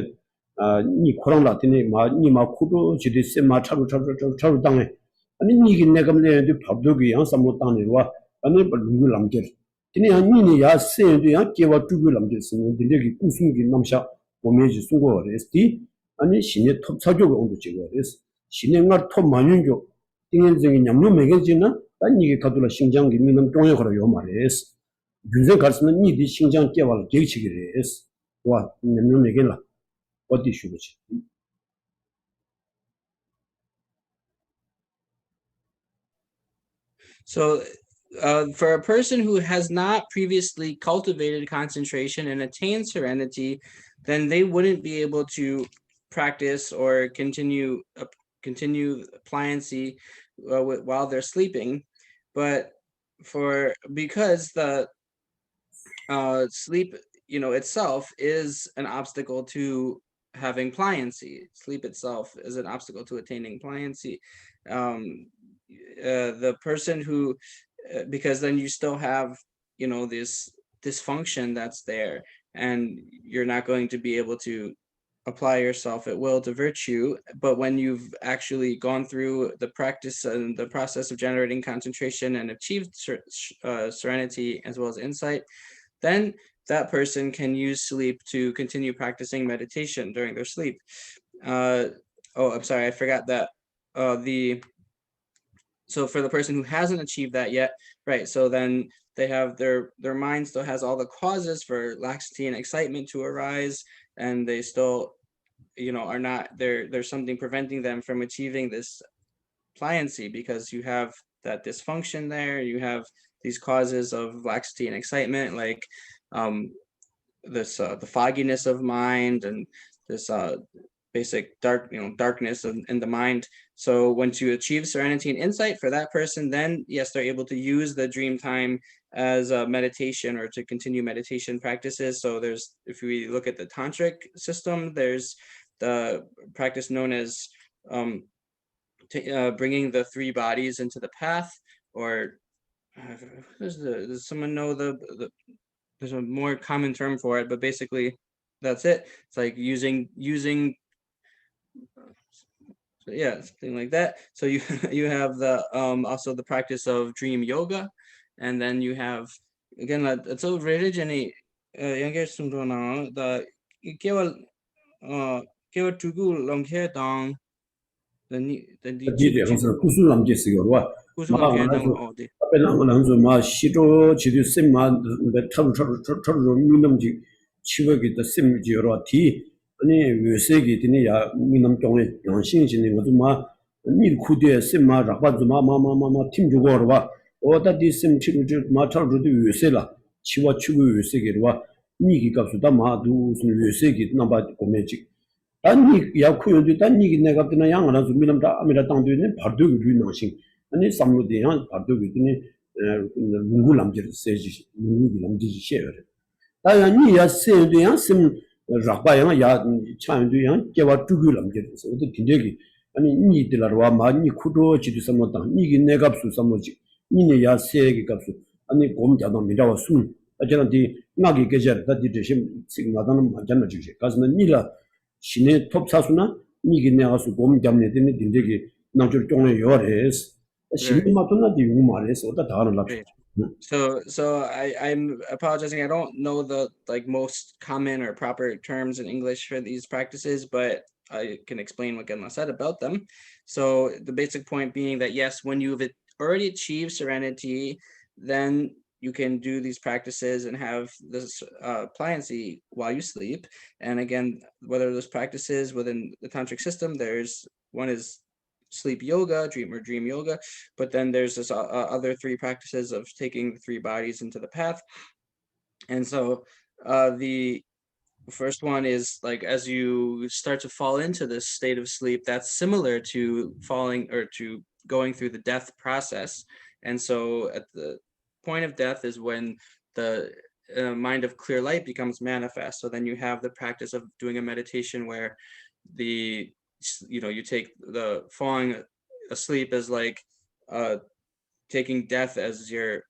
니 코랑 라틴이 니마 코도 지디세 마 차루 땅에 아니 이게 내가 내는데 밥도 그냥 삼모 땅에 와 아니 누구 남겨 근데 아니니 야 세도 야 깨와 축을 남겨서 근데 무슨 게 남샤 보면지 수고 레스티 아니 신의 톱 사교가 온도 지고 그래서 신행을 톱 만연교 띵현정이 냠로 매겨지나 난 이게 가도라 신장 김민은 동에 걸어 요 말이에스 균생 가르치는 니디 신장 깨와 계획치기래스 와 냠로 매겨라 어디 쉬고지 So for a person who has not previously cultivated concentration and attained serenity, then they wouldn't be able to practice or continue pliancy while they're sleeping. But because the sleep, itself is an obstacle to having pliancy. Sleep itself is an obstacle to attaining pliancy. The person who, because then you still have, this dysfunction that's there, and you're not going to be able to apply yourself at will to virtue. But when you've actually gone through the practice and the process of generating concentration and achieved serenity as well as insight, then that person can use sleep to continue practicing meditation during their sleep. I'm sorry, I forgot that so for the person who hasn't achieved that yet, right? So then they have their mind still has all the causes for laxity and excitement to arise, and they still, are not there. There's something preventing them from achieving this pliancy because you have that dysfunction there. You have these causes of laxity and excitement, like the fogginess of mind and this basic darkness in the mind. So once you achieve serenity and insight for that person, then yes, they're able to use the dream time as a meditation or to continue meditation practices. So if we look at the tantric system, there's the practice known as bringing the three bodies into the path, or does someone know there's a more common term for it, but basically that's it. It's like using something like that. So you have the also the practice of dream yoga, and then you have again it's a religion the kewa tugu longhe dang 디디 항상 구슬 남겼어요 와 the 앞에는 마 시도 지도 셈마 차로 민남지 치워기다 셈지여라 디 아니 외세기 되니 야 민남 경에 양신이지는 것도 마 밀쿠데 셈마 라바도 마마마마 팀 주고 봐 어다디 셈 치료 마 차로도 외세라 치와 추고 외세기로 와 니기 값도 마도 외세기 남바 고매지 아니 야쿠요도 단니기 내가 되나 양하나 좀 민남다 아미라 땅도 있는 바도 유나신 아니 삼로디야 바도 되니 누구 남지를 세지 누구 남지지 셰어 다야니 야 세도야 심 rakbayang ya chandu yang kewa tugu lamge so de tindegi ani ni dilarwa ma ni kudo chidu samota ni gi negapsu samoji ni ne ya sege kapsu 아니 곰자도 미라와 숨 어쩌는지 나기 계절 다디 대신 지금 나다는 맞잖아 주시 가서는 니라 신의 톱사수나 니기 내가서 곰잡네 되는 딘데기 나줄 종에 요래스 신의 맞나 디우 말해서 어다 다는 랍 Right. So I'm apologizing. I don't know the like most common or proper terms in English for these practices, but I can explain what Genla said about them. So the basic point being that yes, when you've already achieved serenity, then you can do these practices and have this pliancy while you sleep. And again, whether those practices within the tantric system, there's one is sleep yoga, dream yoga, but then there's this other three practices of taking the three bodies into the path. And so the first one is like as you start to fall into this state of sleep, that's similar to falling or to going through the death process. And so at the point of death is when the mind of clear light becomes manifest. So then you have the practice of doing a meditation where the you take the falling asleep as like taking death as your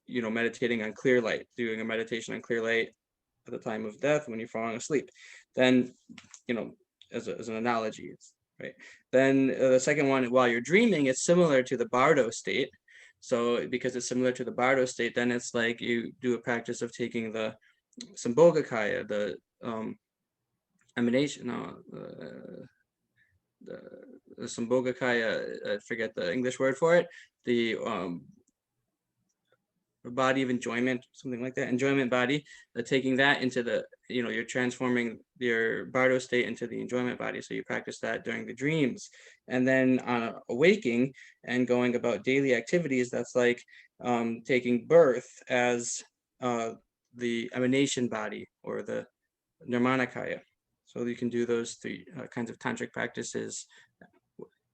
meditating on clear light, doing a meditation on clear light at the time of death when you're falling asleep. Then as an analogy, right? Then the second one, while you're dreaming, it's similar to the bardo state. So because it's similar to the bardo state, then it's like you do a practice of taking the Sambhogakaya, the emanation, the Sambhogakaya, I forget the English word for it, the body of enjoyment, something like that, enjoyment body, taking that into the, you're transforming your bardo state into the enjoyment body. So you practice that during the dreams. And then on awaking and going about daily activities, that's like taking birth as the emanation body or the Nirmanakaya. So you can do those three kinds of tantric practices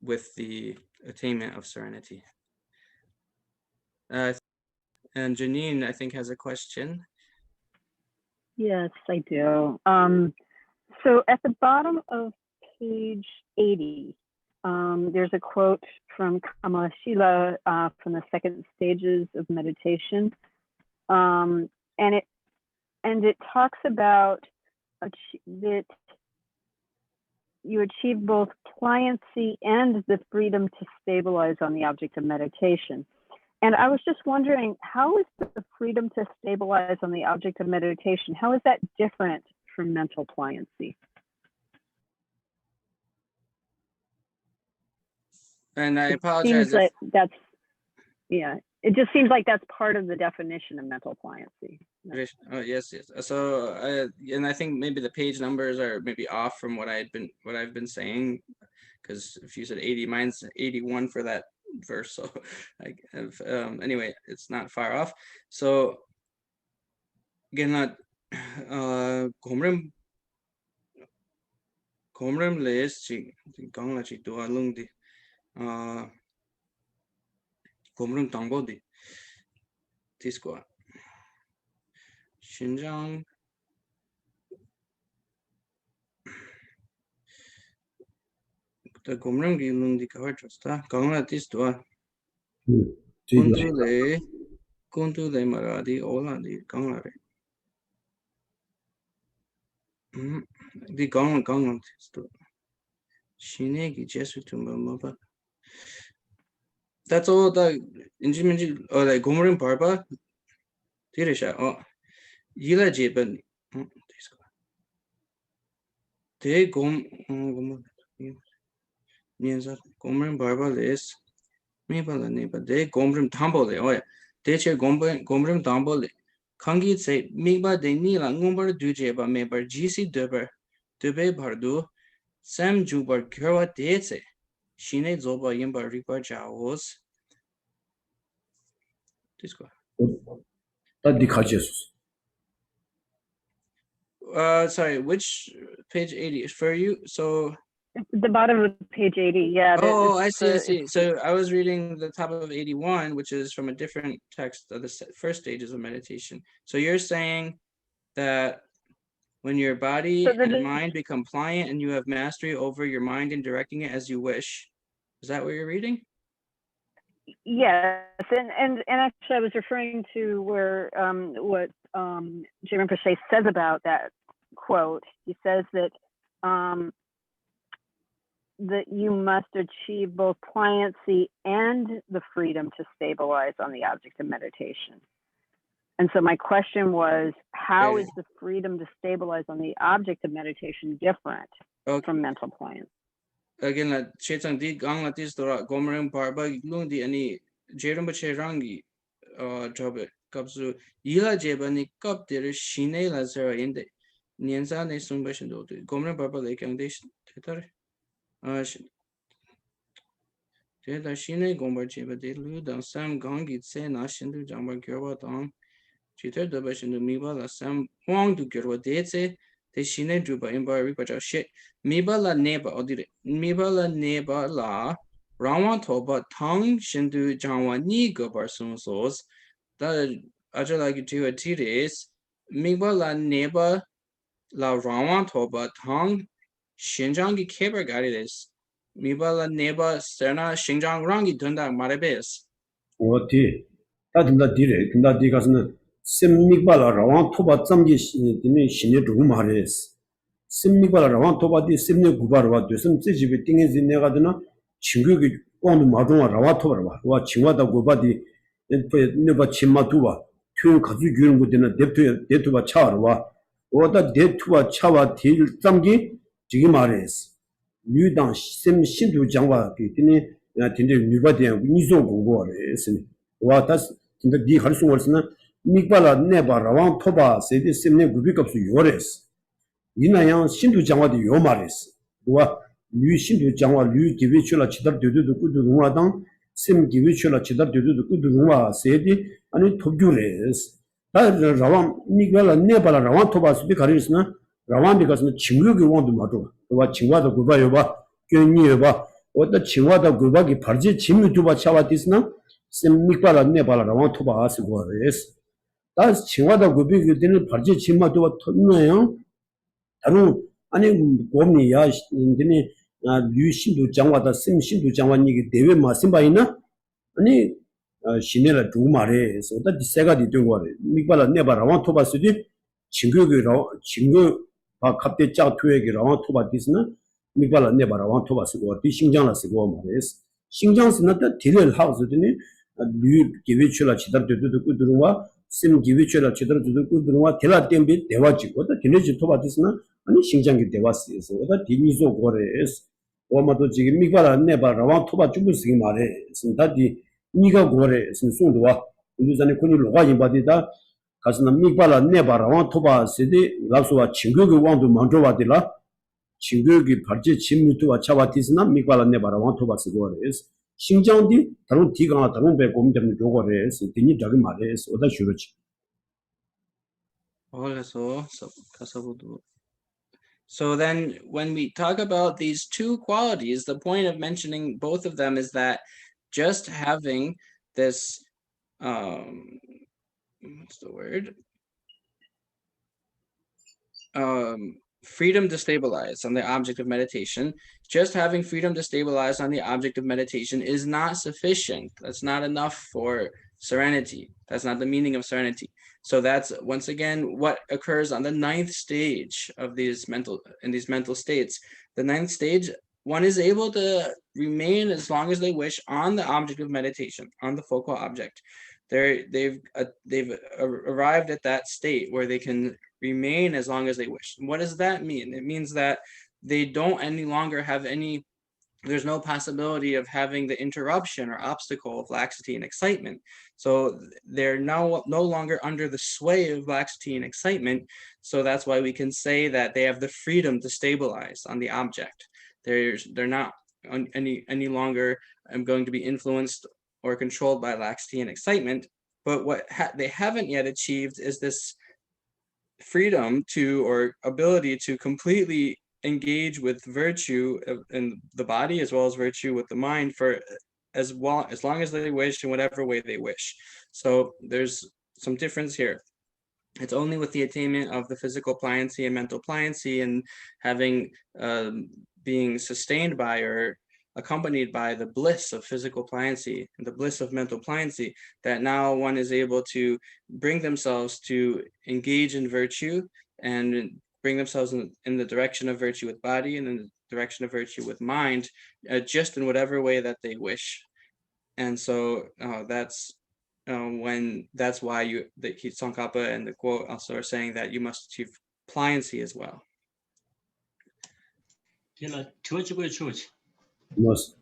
with the attainment of serenity. And Janine, I think, has a question. Yes, I do. So at the bottom of page 80, there's a quote from Kamalashila from the second stages of meditation. And it talks about that you achieve both pliancy and the freedom to stabilize on the object of meditation. And I was just wondering, how is the freedom to stabilize on the object of meditation, how is that different from mental pliancy? And I apologize. It just seems like that's part of the definition of mental pliancy. Oh, yes. So, and I think maybe the page numbers are maybe off from what I've been saying, because if you said 80, mine's 81 for that verse. So, anyway, it's not far off. So, again, Gomrim les chi gong la chi dua lung di Gomrim tangbo di tisco Xinjiang the Gomrim gi lung di kawar trasta gong la tis dua kundu le maradi ola di gong la re di gong la tis dua Shine gi Geshe tumba maba. That's all the injiminji or the Gomrim barba Tirisha. Oh, Yila Jiban. They gom Gomrim barba les Mabala neighbor. They Gomrim tambole. Oh, yeah. They che Gomrim tambole. Kangi say Miba de Nila Ngumber Dujeba Maber GC Duber Dube Bardu Sam Jubar Kerwa Detse. Shine Zoba Yimba Ripa Jaos. Disco. Sorry, which page 80 is for you? So the bottom of page 80, yeah. Oh, I see. So I was reading the top of 81, which is from a different text of the first stages of meditation. So you're saying that when your body and mind become pliant and you have mastery over your mind and directing it as you wish. Is that what you're reading? Yes, and actually I was referring to where what Jay Rinpoche says about that quote. He says that that you must achieve both pliancy and the freedom to stabilize on the object of meditation. And so my question was, how is the freedom to stabilize on the object of meditation different from mental pliancy? Again, la chetang di gang la tis dora gomerang barba lung di ani jerum bache rangi job kapsu ila jeba ni kap der shine la zera inde nianza ne sung bashin do gomerang barba le kang de tetar de la shine gombar jeba de lu dang sam gangi tse na shindu jambar gyarwa dang chetar da bashin do miba la sam wang du gyarwa de tse te shine juba imba ripa cha shit miba la neba odire miba la neba la rawan toba tang shindu jangwa ni gobar sum sos da ajala gi tu atires miba la neba la rawan toba tang shinjang gi keber garides miba la neba serna shinjang rangi dunda marebes 어디 다든다 디레 근다 디 가서는 셈믹발라 라왕 토바 짬기 되는 신의 조금 말했어. 셈믹발라 라왕 토바디 셈네 구바르와 되선 찌집이 띵에 지내가 되나 친구기 꽝도 마동아 라와 토바라 와 친구다 구바디 네바 친마두바 튜 가주 주는 거 되는 데투바 차와 오다 데투바 차와 딜 짬기 지기 말했어. 유당 셈 신도 장와 되니 야 근데 뉴바디야 니조 공부하래 했으니 와 다스 근데 니 할수 없으나 니발라 네바 라왕 토바 세디 셈네 구비급수 요레스 이나양 신도 장화도 요 말했어 와 뉴 신도 장화 뉴 기비출라 치다 되도도 꾸두루와당 셈 기비출라 치다 되도도 꾸두루와 세디 아니 토규레스 다 라왕 니발라 네발라 라왕 토바 수비 가리스나 라왕비 가서 친구기 원도 마도 와 친구도 구바요 봐 괜히 봐 어떤 친구다 그밖에 발지 짐이 두바 차와디스나 셈믹발라 네발라 라왕 토바 아스고 그래스 다 친구다 그비 되는 발지 짐마 두바 텄네요 다른 아니 곰이야 근데 유신도 장화다 셈신도 장화니게 대외 마심바이나 아니 신내라 두 말에 어떤 디세가디 되고 그래 믹발라 네발라 라왕 토바 쓰디 친구 바 갑대 짜 투에게 라왕 토바 디스나 미발라 네바라 왕 토바스고 디 신장라 쓰고 말레스 신장스나 더 딜을 하우스드니 뉴 기비출라 치다르드도 꾸드루와 심 기비출라 치다르드도 꾸드루와 텔라 템비 대화지고 더 디네지 토바디스나 아니 신장기 대화스에서 더 디니조 고레스 오마도 지금 미발라 네바라 왕 토바 주부스기 말에 신다디 니가 고레 신송도와 인도산에 군이 로가 임바디다 가스나 미발라 네바라 왕 토바 세디 라수와 친구의 왕도 만져와디라 친구기 발제 침무도와 차와티스나 미발라 네바라 왕 토바스 고레스 신장디 다른 디가 다른 배 고민되는 요거레스 디니 저기 말레스 오다 주르지 So then when we talk about these two qualities, the point of mentioning both of them is that just having this what's the word? Freedom to stabilize on the object of meditation, just having freedom to stabilize on the object of meditation is not sufficient. That's not enough for serenity. That's not the meaning of serenity. So that's once again what occurs on the 9th stage of these mental states. The 9th stage, one is able to remain as long as they wish on the object of meditation, on the focal object. They've arrived at that state where they can remain as long as they wish. What does that mean? It means that they don't any longer have there's no possibility of having the interruption or obstacle of laxity and excitement. So they're now no longer under the sway of laxity and excitement. So that's why we can say that they have the freedom to stabilize on the object. They're not any longer going to be influenced or controlled by laxity and excitement. But what they haven't yet achieved is this freedom to, or ability to, completely engage with virtue in the body as well as virtue with the mind for as long as they wish in whatever way they wish. So there's some difference here. It's only with the attainment of the physical pliancy and mental pliancy and having being sustained by or accompanied by the bliss of physical pliancy and the bliss of mental pliancy, that now one is able to bring themselves to engage in virtue and bring themselves in the direction of virtue with body and in the direction of virtue with mind, just in whatever way that they wish. And so that's why the Tsongkhapa and the quote also are saying that you must achieve pliancy as well. Must.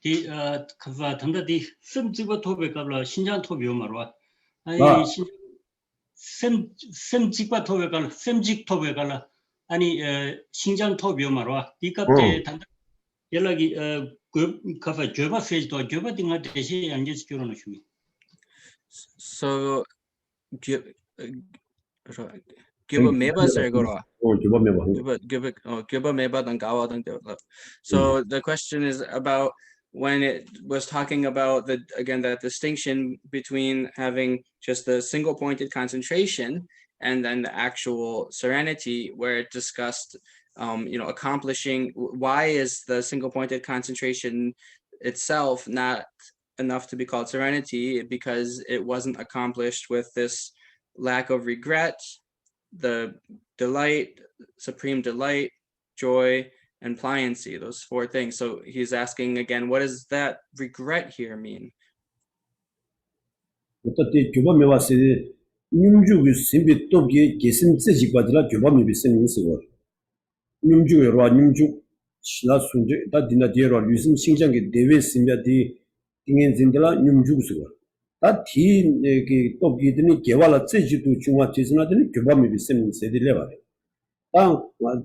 그가 담다디 셈지고 토베 갑라 신장 토비오 말와 아니 셈직과 토베 갈라 셈직 토베 갈라 아니 신장 토비오 말와 이kapte 담다 연락이 그 카페 줘봐 페이지도 줘봐 딩아 대시 안게스 교로는 슈미 So give a meba sergoro. Give a meba dan gawa dan. So the question is about when it was talking about that distinction between having just the single pointed concentration and then the actual serenity, where it discussed accomplishing, why is the single pointed concentration itself not enough to be called serenity, because it wasn't accomplished with this lack of regret, the delight, supreme delight, joy, and pliancy, those four things. So he's asking again, what does that regret here mean?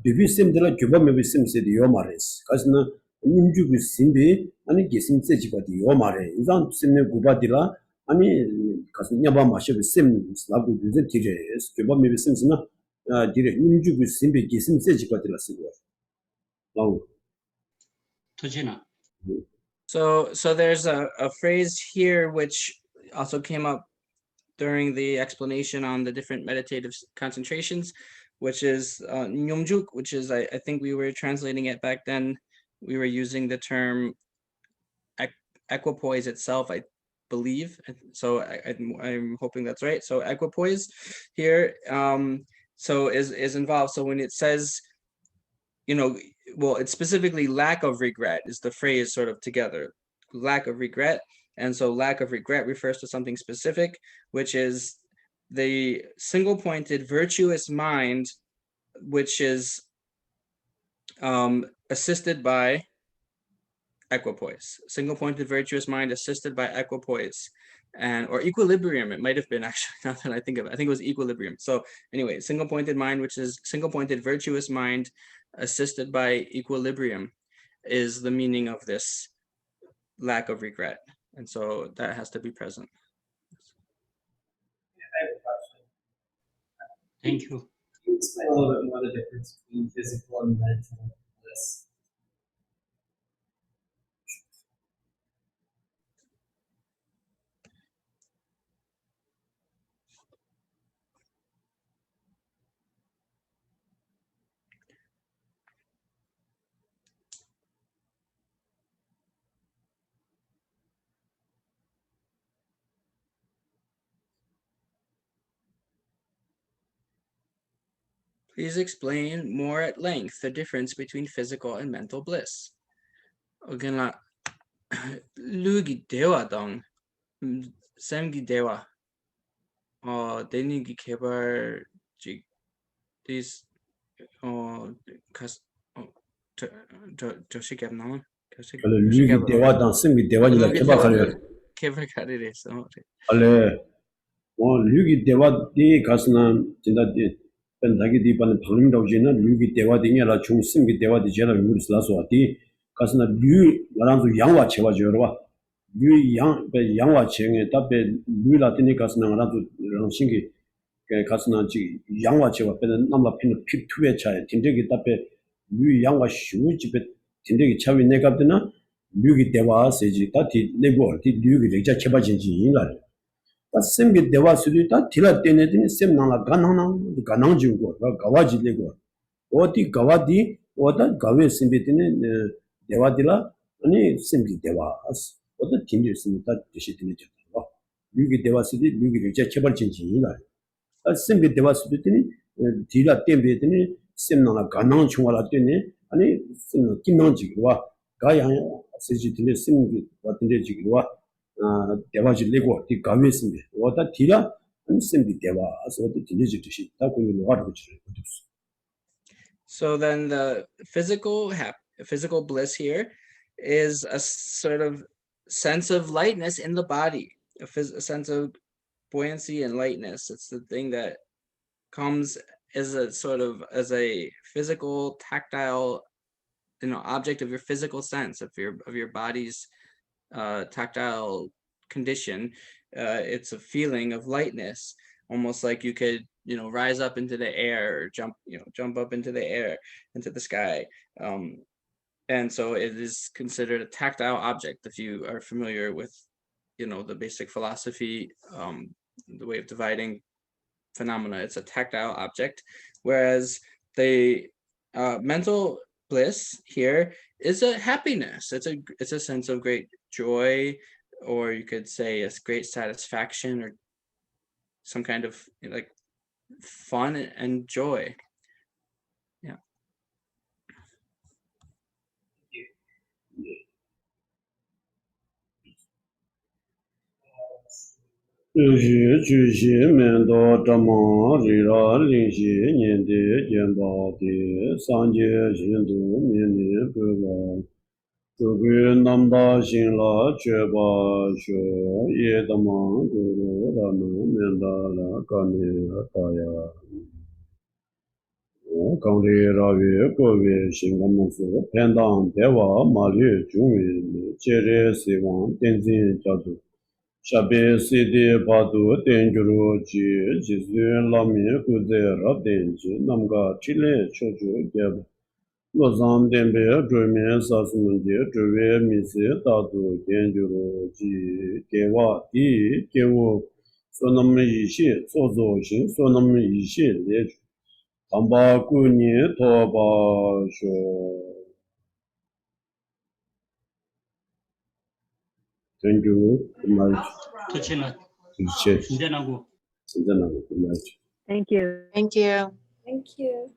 비비심들라 교범미비심세디 요마레스 가스나 님주고 심비 아니 게심세지바디 요마레 이단 심네 구바디라 아니 가스 냐바 마셔비 심라고 유제 디레스 교범미비심스나 디레 님주고 심비 게심세지바디라 쓰고 나오 토지나 So there's a phrase here which also came up during the explanation on the different meditative concentrations, which is nyumjuk, which is, I think we were translating it back then, we were using the term equipoise itself, I believe. So I'm hoping that's right. So equipoise here so is involved. So when it says, well, it's specifically lack of regret is the phrase sort of together, lack of regret. And so lack of regret refers to something specific, which is the single-pointed virtuous mind, which is assisted by equipoise. Single-pointed virtuous mind assisted by equipoise, or equilibrium. It might have been, actually, now that I think of it. I think it was equilibrium. So anyway, single-pointed mind, which is single-pointed virtuous mind assisted by equilibrium, is the meaning of this lack of regret. And so that has to be present. I have a question. Thank you. Can you explain a little bit more the difference between physical and mental bliss? Please explain more at length the difference between physical and mental bliss. Again, lugi dewa dong, semgi dewa. Denigi kebar jig this kas joshi kebna. lugi dewa dan semgi dewa ni la keba khare kebar khare res. ale lugi dewa di kasna jinda di pendagi di pan phangim dawjena lugi dewa di nya la chung semgi dewa di jela yuris la so ati kasna lu larang yangwa chewa jorwa lu yangwa chenge tabe lu la tini kasna larang rangsingi kasna ji yangwa chewa pe namla pin pip tuwe cha tindegi tabe lu yangwa shu ji pe tindegi chawi ne kapdena lugi dewa seji ta ti lego ti lugi leja cheba jinji inga 다 semgi dewa sudi 다 tila tene tene sem nangla ganang jigo gawa ji lego oti gawa di oda gawe sembi tene 대화들라 아니 심기 대화 어떤 팀이 있습니다. 뜻이 되죠. 유기 대화스디 유기를 이제 개발 진진이나 심기 대화스디 뒤라 땜베더니 심나나 가능 중화라 되니 아니 심 기능지와 가야 세지들의 심기 같은 데 지기와 대화지 내고 이 가면습니다. 와다 뒤라 심기 대화 어떤 팀이 뜻이 다 고는 거가 되죠. So then the physical bliss here is a sort of sense of lightness in the body, a sense of buoyancy and lightness. It's the thing that comes as a sort of as a physical, tactile, object of your physical sense of your body's tactile condition. It's a feeling of lightness, almost like you could rise up into the air or jump up into the air, into the sky. And so it is considered a tactile object. If you are familiar with the basic philosophy, the way of dividing phenomena, it's a tactile object, whereas the mental bliss here is a happiness. It's a sense of great joy, or you could say a great satisfaction, or some kind of like fun and joy. Yeah. Shabe Sidi Badu Denjuru Ji Jizu Lamrim Kuze Rabdenji Namga Chile Choju Geb Lozam Dembe Drume Sasmunji Druwe Misi Dadu Denjuru Ji Gewa Di Gewu Sonam Yishi Sozo Shin Sonam Yishi Leju Tamba Kuni Toba Sho. Thank you. Good night. 진짜나고. Good night. Thank you. Thank you.